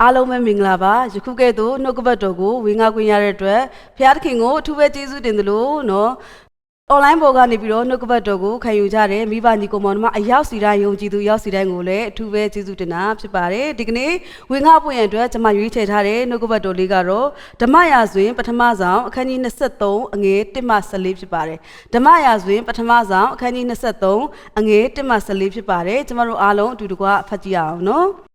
အားလုံးပဲမင်္ဂလာပါယခုကဲ့သို့နှုတ်ကပတ်တော်ကိုဝေငှခွင့်ရတဲ့အတွက်ဘုရားသခင်ကိုအထူးပဲကျေးဇူးတင်သလိုနော်အွန်လိုင်းပေါ်ကနေပြီးတော့နှုတ်ကပတ်တော်ကိုခံယူကြတယ်မိဘညီကိုမောင်နှမအရောက်စီတိုင်းယုံကြည်သူရောက်စီတိုင်းကိုလည်းအထူးပဲကျေးဇူးတင်တာဖြစ်ပါတယ်ဒီကနေ့ဝေငှပွင့်ရအတွက်ကျွန်မရွေးချယ်ထားတဲ့နှုတ်ကပတ်တော်လေးကတော့ဓမ္မရာဇဝင်ပထမဆောင်အခန်းကြီး23အငယ်1မှ14ဖြစ်ပါတယ်ဓမ္မရာဇဝင်ပထမဆောင်အခန်းကြီး23အငယ်1မှ14ဖြစ်ပါတယ်ကျွန်တော်တို့အားလုံးအတူတကွဖတ်ကြည့်ရအောင်နော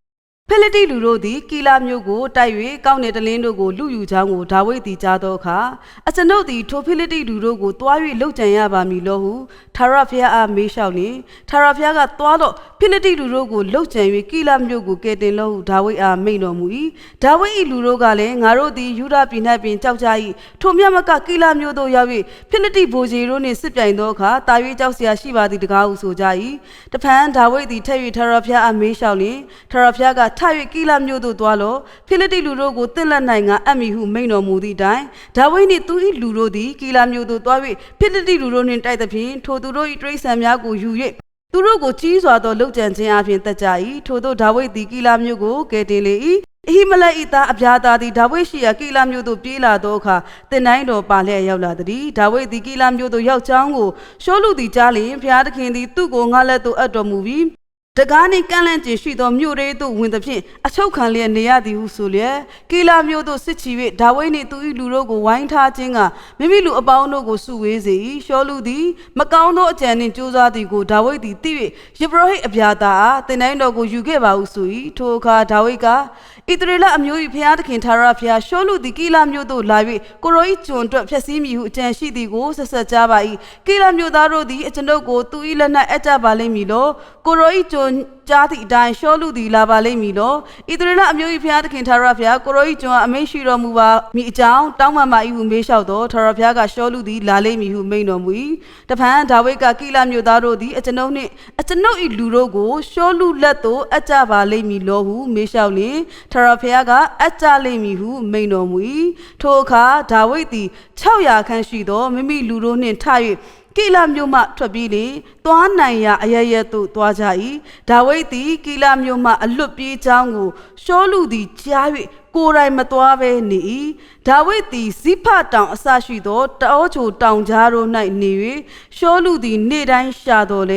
်ဖိလိတိလူတို့သည်ကီလာမြို့ကိုတိုက်၍ကောင်းနေတလင်းတို့ကိုလူယူကြောင်းကိုဒါဝိဒ်သည်ကြားသောအခါအကျွန်ုပ်သည်ထိုဖိလိတိလူတို့ကိုတွား၍လှုပ်ကြံရပါမည်လောဟုထာဝရဘုရားအားမေးလျှောက်လျင်ထာဝရဘုရားကတွားတော့ဖိလိတိလူတို့ကိုလှုပ်ကြံ၍ကီလာမြို့ကိုကယ်တင်လောဟုဒါဝိဒ်အားမိန့်တော်မူ၏ဒါဝိဒ်၏လူတို့ကလည်းငါတို့သည်ယူဒပြည်၌ပင်ကြောက်ကြ၏ထိုမြတ်မကကီလာမြို့သို့ရောက်၍ဖိလိတိဗိုလ်ခြေတို့နှင့်စစ်ပြိုင်သောအခါတာ၍ကြောက်เสียရှိပါသည်တကားဟုဆိုကြ၏တဖန်ဒါဝိဒ်သည်ထက်၍ထာဝရဘုရားအားမေးလျှောက်လျင်ထာဝရဘုရားကထ၍ကီလာမြို့သို့သွားလောဖိလိတိလူတို့ကိုတင့်လက်၌ငါအပ်မည်ဟုမိန့်တော်မူသည့်တိုင်ဒါဝိဒ်နှင့်သူ၏လူတို့သည်ကီလာမြို့သို့သွား၍ဖိလိတိလူတို့နှင့်တိုက်သဖြင့်ထိုသူတို့၏တိရစ္ဆာန်များကိုယူ၍သူတို့ကိုကြီးစွာသောလှုပ်ကြံခြင်းအပြင်တက်ကြ၏ထိုသို့ဒါဝိဒ်သည်ကီလာမြို့ကိုကယ်တင်လေ၏အဟိမလက်၏သားအဗျာသာသည်ဒါဝိဒ်ရှိရာကီလာမြို့သို့ပြေးလာသောအခါတင်တိုင်းတော်ပါလျက်ရောက်လာသည်ဒါဝိဒ်သည်ကီလာမြို့သို့ရောက်ကြောင်းကိုရှောလုသည်ကြားလျင်ဘုရားသခင်သည်သူ့ကိုငါလက်သို့အပ်တော်မူပြီးတကားနှင့်ကန့်လန့်ကျင်ရှိသောမြို့ရဲသို့ဝင်သဖြင့်အချုပ်ခံလျက်နေရသည်ဟုဆိုလျက်ကီလာမြို့သို့စစ်ချီ၍ဒါဝိဒ်နှင့်သူ၏လူတို့ကိုဝိုင်းထားခြင်းကမိမိလူအပေါင်းတို့ကိုစုဝေးစေ၏ရှောလုသည်မကောင်းသောအကြံနှင့်ကြိုးစားသည်ကိုဒါဝိဒ်သည်သိ၍ယေဘရဟိတ်အဗျာသာအားတင်တိုင်းတော်ကိုယူခဲ့ပါဟုဆို၏ထိုအခါဒါဝိဒ်ကဣသရေလအမျိုး၏ဘုရားသခင်ထာဝရဘုရားရှောလုသည်ကီလာမြို့သို့လာ၍ကိုရော၏ကျွန်အတွက်ဖျက်ဆီးမည်ဟုအကြံရှိသည်ကိုဆက်ဆက်ကြားပါ၏ကီလာမြို့သားတို့သည်အကျွန်ုပ်ကိုသူ၏လက်၌အပ်ကြပါလိမ့်မည်လောကိုရော၏ကျွန်ကြားသည့်အတိုင်းရှောလုသည်လာပါလိမ့်မည်လောဣသရေလအမျိုး၏ဘုရားသခင်ထာဝရဘုရားကိုရော၏ကျွန်အမိန့်ရှိတော်မူပါမည်အကြောင်းတောင်းပန်ပါ၏ဟုမေးလျှောက်သောထာဝရဘုရားကရှောလုသည်လာလိမ့်မည်ဟုမိန့်တော်မူ၏တဖန်ဒါဝိဒ်ကကီလာမြို့သားတို့သည်အကျွန်ုပ်နှင့်အကျွန်ုပ်၏လူတို့ကိုရှောလုလက်သို့အပ်ကြပါလိမ့်မည်လောဟုမေးလျှောက်လျင်ထာဝရဘုရားကအပ်ကြလိမ့်မည်ဟုမိန့်တော်မူ၏ထိုအခါဒါဝိဒ်သည်600ခန့်ရှိသောမိမိလူတို့နှင့်ထ၍ကီလာမြို့မှထွက်ပြီးလေသွားနိုင်ရာအရရသို့သွားကြ၏ဒါဝိဒ်သည်ကီလာမြို့မှအလွတ်ပြေးကြောင်းကိုရှောလုသည်ကြား၍ကိုယ်တိုင်မသွားဘဲနေ၏ဒါဝိဒ်သည်ဇိဖတောင်အစရှိသောတောချိုတောင်ကြားတို့၌နေ၍ရှောလုသည်နေ့တိုင်းရှာတော်လ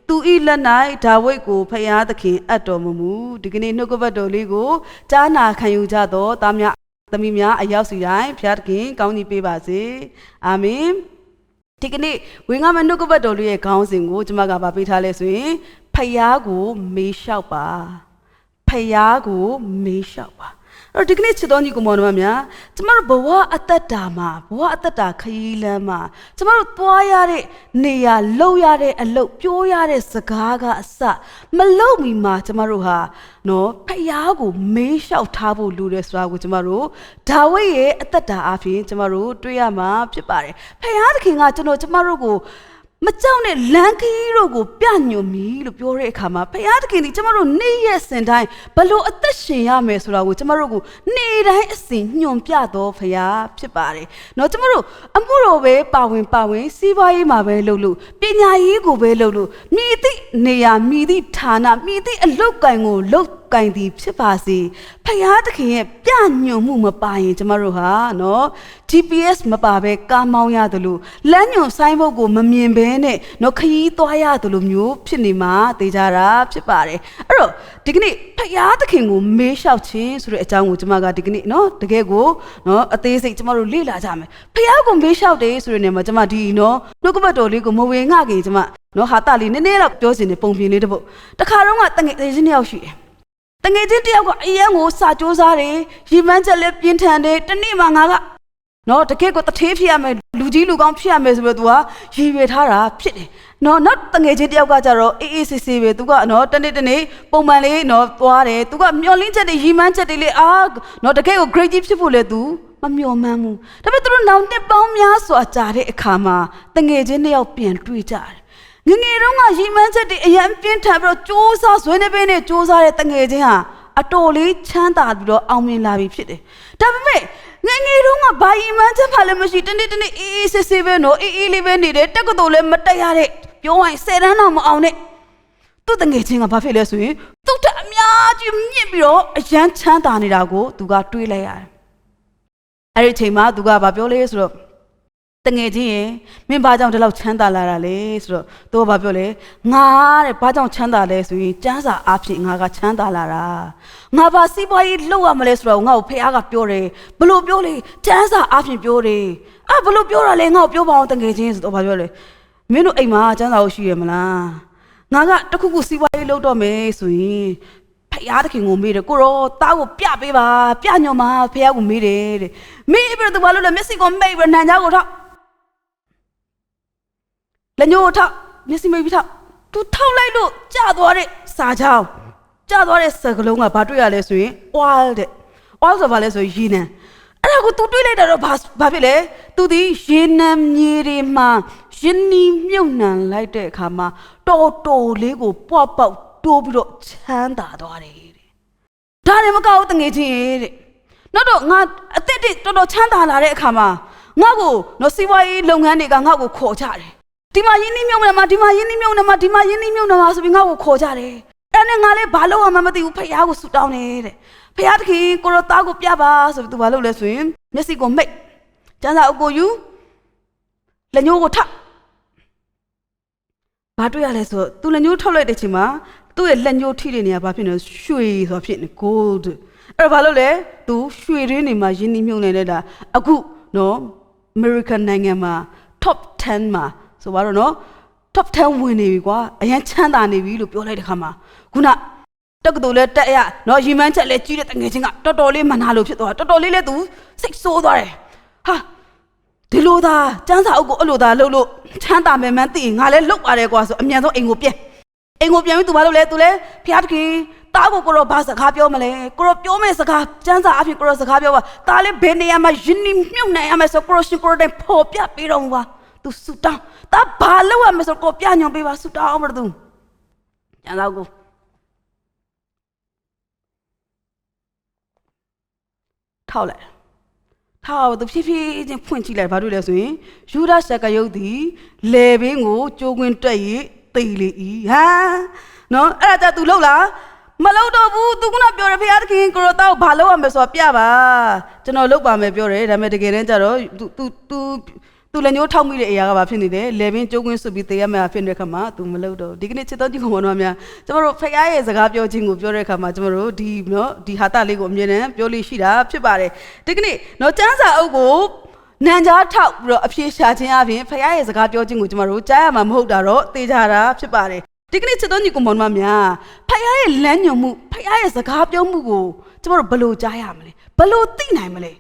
ေသူ၏လက်၌ဒါဝိဒ်ကိုဖျားသခင်အပ်တော်မမူဒီကနေ့နှုတ်ကပတ်တော်လေးကိုကြားနာခံယူကြသောသားများသမီးများအရောက်စီတိုင်းဖျားသခင်ကောင်းကြီးပေးပါစေအာမင်ဒီကနေ့ဝေငှမနှုတ်ကပတ်တော်လေးရဲ့ခေါင်းစဉ်ကိုကျွန်မကဗာပေးထားလဲဆိုရင်ဖယားကိုမေးလျှောက်ပါဖယားကိုမေးလျှောက်ပါအဲ့ဒီကနေ့ချစ်တော်ညီကိုမောင်နှမများကျမတို့ဘဝအသက်တာမှာဘဝအသက်တာခရီးလမ်းမှာကျမတို့သွားရတဲ့နေရာလှုပ်ရတဲ့အလုပ်ပြောရတဲ့စကားကအစမလှုပ်မီမှာကျမတို့ဟာနော်ဖယားကိုမေးလျှောက်ထားဖို့လိုတယ်ဆိုတာကိုကျမတို့ဒါဝိဒ်ရဲ့အသက်တာအပြင်ကျမတို့တွေ့ရမှာဖြစ်ပါတယ်ဖယားသခင်ကကျမတို့ကိုမကြောက်နဲ့လမ်းခီးတို့ကိုပြညွန်မီလို့ပြောတဲ့အခါမှာဘုရားသခင်ဒီကျမတို့နေ့ရက်စဉ်တိုင်းဘလို့အသက်ရှင်ရမယ်ဆိုတာကိုကျမတို့ကိုနေ့တိုင်းအစဉ်ညွန်ပြတော်ဘုရားဖြစ်ပါတယ်။နော်ကျမတို့အမှုတော်ပဲပါဝင်စီးပွားရေးမှာပဲလုပ်လို့ပညာရေးကိုပဲလုပ်လို့မိသည့်နေရာမိသည့်ဌာနမိသည့်အလုပ်ကိုင်ကိုလုပ်ကင်သည်ဖြစ်ပါစေဖယားသခင်ရဲ့ပြညွန်မှုမပါရင်ကျမတို့ဟာနော် GPS မပါဘဲကားမောင်းရတယ်လို့လမ်းညွန်ဆိုင်းဘုတ်ကိုမမြင်ဘဲနဲ့နော်ခရီးသွားရတယ်လို့မျိုးဖြစ်နေမှာသိကြတာဖြစ်ပါတယ်အဲ့တော့ဒီကနေ့ဖယားသခင်ကိုမေးလျှောက်ခြင်းဆိုတဲ့အကြောင်းကိုကျမကဒီကနေ့နော်တကယ်ကိုနော်အသေးစိတ်ကျမတို့လေ့လာကြမယ်ဖယားကိုမေးလျှောက်တယ်ဆိုတဲ့နေရာမှာကျမဒီနော်နှုတ်ကပတ်တော်လေးကိုမဝေငှခင်ကျမနော်ဟာတာလေးနည်းနည်းတော့ပြောစင်နေပုံပြင်လေးတစ်ပုတ်တခါတော့ကတငယ်ချင်းတစ်ယောက်ရှိတယ်တငယ်ချင်းတယောက်ကအရန်ကိုစာကြိုးစားတယ်ရီမန်းချက်လည်းပြင်းထန်တယ်တနေ့မှငါကနော်တကယ်ကိုတထေးဖြစ်ရမယ်လူကြီးလူကောင်းဖြစ်ရမယ်ဆိုပြီးတော့ तू ဟာရည်ရွယ်ထားတာဖြစ်တယ်နော်နောက်တငယ်ချင်းတယောက်ကကြတော့အေးအေးဆေးဆေးပဲ तू ကနော်တနေ့ပုံမှန်လေးနော်သွားတယ် तू ကမျောလင်းချက်တွေရီမန်းချက်တွေလေနော်တကယ်ကို great ကြီးဖြစ်ဖို့လေ तू မမျောမှန်းဘူးဒါပေမဲ့သူတို့နောက်နှစ်ပေါင်းများစွာကြာတဲ့အခါမှာတငယ်ချင်းတယောက်ပြန်တွေ့ကြတယ်ငငယ်တော့ကရီမန်းချက်တွေအရန်ပြင်းထန်ပြီးတော့စူးစားဆွေးနေပင်းနဲ့စူးစားတဲ့တငယ်ချင်းဟာအတော်လေးချမ်းသာပြီးတော့အောင်မြင်လာပြီဖြစ်တယ်ဒါပေမဲ့ငငယ်တော့ကဘာရီမန်းချက်မှလည်းမရှိတနေ့အေးအေးဆေးဆေးပဲနော်အေးလေးပဲနေတယ်တက္ကသိုလ်လည်းမတက်ရတဲ့ပြောရင်10 တန်းတော့မအောင်နဲ့သူ့တငယ်ချင်းကဘာဖြစ်လဲဆိုရင်သူ့ထက်အများကြီးမြင့် ပြီးတော့အရန်ချမ်းသာနေတာကိုသူကတွေးလိုက်ရတယ်အဲ့ဒီအချိန်မှာသူကဘာပြောလဲဆိုတော့တငယ်ချင်းရင်မင်းဘာကြောင့်ဒီလောက်ချမ်းသာလာတာလဲဆိုတော့သူကဘာပြောလဲငါတဲ့ဘာကြောင့်ချမ်းသာလဲဆိုရင်ကျမ်းစာအားဖြင့်ငါကချမ်းသာလာတာငါဘာစီးပွားရေးလုပ်ရမလဲဆိုတော့ငါ့ကိုဖခင်ကပြောတယ်ဘလို့ပြောလဲကျမ်းစာအားဖြင့်ပြောတယ်ဘလို့ပြောတာလဲငါ့ကိုပြောပါအောင်တငယ်ချင်းဆိုတော့ဘာပြောလဲမင်းတို့အိမ်မှာကျမ်းစာကိုရှိရမလားငါကတခုခုစီးပွားရေးလုပ်တော့မယ်ဆိုရင်ဖယားသခင်ကိုမေးတယ်ကိုရောတားကိုပြပေးပါပြညွန်ပါဖယားကိုမေးတယ်တဲ့မေးပြီးတော့သူဘာလို့လဲမျက်စိကိုမိတ်ပြီးနံကြားကိုထောက်လက်ညှိုးထောက်မျက်စိမိတ်ပြီးထောက်သူထောက်လိုက်လို့ကြာသွားတဲ့စာချောင်းကြာသွားတဲ့စကလုံးကဘာတွေ့ရလဲဆိုရင် oil တဲ့ oil ဆိုဘာလဲဆိုရင်ရေနံအဲ့ဒါကိုသူတွေးလိုက်တာတော့ဘာဖြစ်လဲသူဒီရေနံမြေတွေမှာယင်းနီးမြုပ်နှံလိုက်တဲ့အခါမှာတော်တော်လေးကိုပွားပေါက်တိုးပြီးတော့ချမ်းသာသွားတယ်တဲ့ဒါလည်းမကောက်တငယ်ချင်းတဲ့နောက်တော့ငါအသက်တွေတော်တော်ချမ်းသာလာတဲ့အခါမှာငါ့ကိုနော်စီးပွားရေးလုပ်ငန်းတွေကငါ့ကိုခေါ်ကြတယ်ဒီမှာယင်းနီးမြုပ်နေမှာဒီမှာယင်းနီးမြုပ်နေမှာဒီမှာယင်းနီးမြုပ်နေမှာဆိုပြီးငါ့ကိုခေါ်ကြတယ်အဲ့နဲ့ငါလည်းဘာလို့မှမသိဘူးဖယားကိုဆူတောင်းနေတဲ့ဖယားတခင်ကိုရောသားကိုပြပါဆိုပြီးသူဘာလုပ်လဲဆိုရင်မျက်စိကိုမိတ်ကျန်းစာအုပ်ကိုယူလက်ညှိုးကိုထဘာတွေ့ရလဲဆိုသူလက်ညှိုးထုတ်လိုက်တဲ့အချိန်မှာသူ့ရဲ့လက်ညှိုးထိတဲ့နေရာဘာဖြစ်နေရွှေဆိုဖြစ်နေ gold အဲ့ဘာလို့လဲသူရွှေရင်းနေမှာယင်းနှီးမြုပ်နေတာအခုနော် American နိုင်ငံမှာ top 10မှာဆိုတော့နော် top 10ဝင်နေပြီကွာအရင်ချမ်းသာနေပြီလို့ပြောလိုက်တဲ့ခါမှာခုနတက္ကသိုလ်လဲတက်ရနော်ရီမန်းချက်လဲကြီးတဲ့တငယ်ချင်းကတော်တော်လေးမနာလို့ဖြစ်သွားတော်တော်လေးလဲသူစိတ်ဆိုးသွားတယ်ဟာဒီလိုသာကျန်းစာအုပ်ကိုအဲ့လိုသာလှုပ်လို့ချမ်းသာမယ်မှန်းသိရင်ငါလဲလှုပ်ပါတယ်ကွာဆိုအမြန်ဆုံးအိမ်ကိုပြန်ပြီးသူဘာလုပ်လဲသူလဲဖျားတခင်တားကိုကိုရောဘာစကားပြောမလဲကိုရောပြောမယ့်စကားကျန်းစာအဖြစ်ကိုရောစကားပြောပါတားလဲဘယ်နေရာမှာယင်းနှမြုပ်နိုင်ရမယ်ဆိုကိုရောရှင်ကိုရောတိုင်ဖော်ပြပေးတော့ကွာသူဆူတောင်းတားဘာလုပ်ရမလဲဆိုကိုပြညွန်ပေးပါဆူတောင်းအောင်မလို့သူကျန်းစာကိုထောက်လိုက်ထားသူဖြည်းဖြည်းချင်းဖွင့်ကြည့်လိုက်ဘာတွေ့လဲဆိုရင်ယူဒရှကယုတ်သည်လေဘင်းကိုကြိုးကွင်းတက်၍တိတ်လေ၏ဟာနော်အဲ့ဒါကြသူလှုပ်လားမလှုပ်တော့ဘူးသူကပြောတယ်ဖခင်သခင်ကိုရောတောက်ဘာလုပ်ရမလဲဆိုတော့ပြပါကျွန်တော်လှုပ်ပါမယ်ပြောတယ်ဒါပေမဲ့တကယ်တမ်းကျတော့သူလည်းညိုးထောက်မိတဲ့အရာကဘာဖြစ်နေလဲလေဘင်းကြိုးကွင်းဆွပြီးတေးရမှာဖြစ်နေတဲ့ခါမှာသူမလှုပ်တော့ဒီကနေ့ချစ်တော်ကြီးကောင်မတော်များကျွန်တော်တို့ဖခင်ရဲ့စကားပြောခြင်းကိုပြောတဲ့အခါမှာကျွန်တော်တို့ဒီနော်ဒီဟာတလေးကိုအမြဲတမ်းပြောလို့ရှိတာဖြစ်ပါတယ်ဒီကနေ့နော်ကျမ်းစာအုပ်ကိုနံကြားထောက်ပြီးတော့အပြေရှာခြင်းအပြင်ဖခင်ရဲ့စကားပြောခြင်းကိုကျွန်တော်တို့ကြားရမှာမဟုတ်တာတော့သိကြတာဖြစ်ပါတယ်ဒီကနေ့ချစ်တော်ညီကောင်မတော်များဖခင်ရဲ့လမ်းညွှန်မှုဖခင်ရဲ့စကားပြောမှုကိုကျွန်တော်တို့ဘယ်လိုကြားရမလဲဘယ်လိုသိနိုင်မလဲ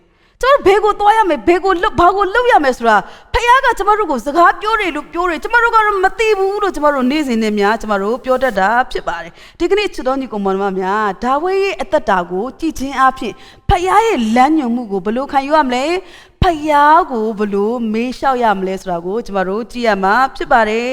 ကျွန်တော်ဘေကိုသွားရမယ်ဘေကိုလှုပ်ဘာကိုလှုပ်ရမယ်ဆိုတာဖခင်ကကျွန်တော်တို့ကိုစကားပြောတယ်လို့ပြောတယ်ကျွန်တော်တို့ကတော့မသိဘူးလို့ကျွန်တော်တို့နေ့စဉ်နဲ့များကျွန်တော်တို့ပြောတတ်တာဖြစ်ပါတယ်ဒီကနေ့ချစ်တော်ညီကောင်မများဒါဝိဒ်ရဲ့အသက်တာကိုကြည်ချင်းအဖြစ်ဖခင်ရဲ့လမ်းညွှန်မှုကိုဘယ်လိုခံယူရမလဲဖခင်ကိုဘယ်လိုမေးလျှောက်ရမလဲဆိုတာကိုကျွန်တော်တို့ကြည့်ရမှာဖြစ်ပါတယ်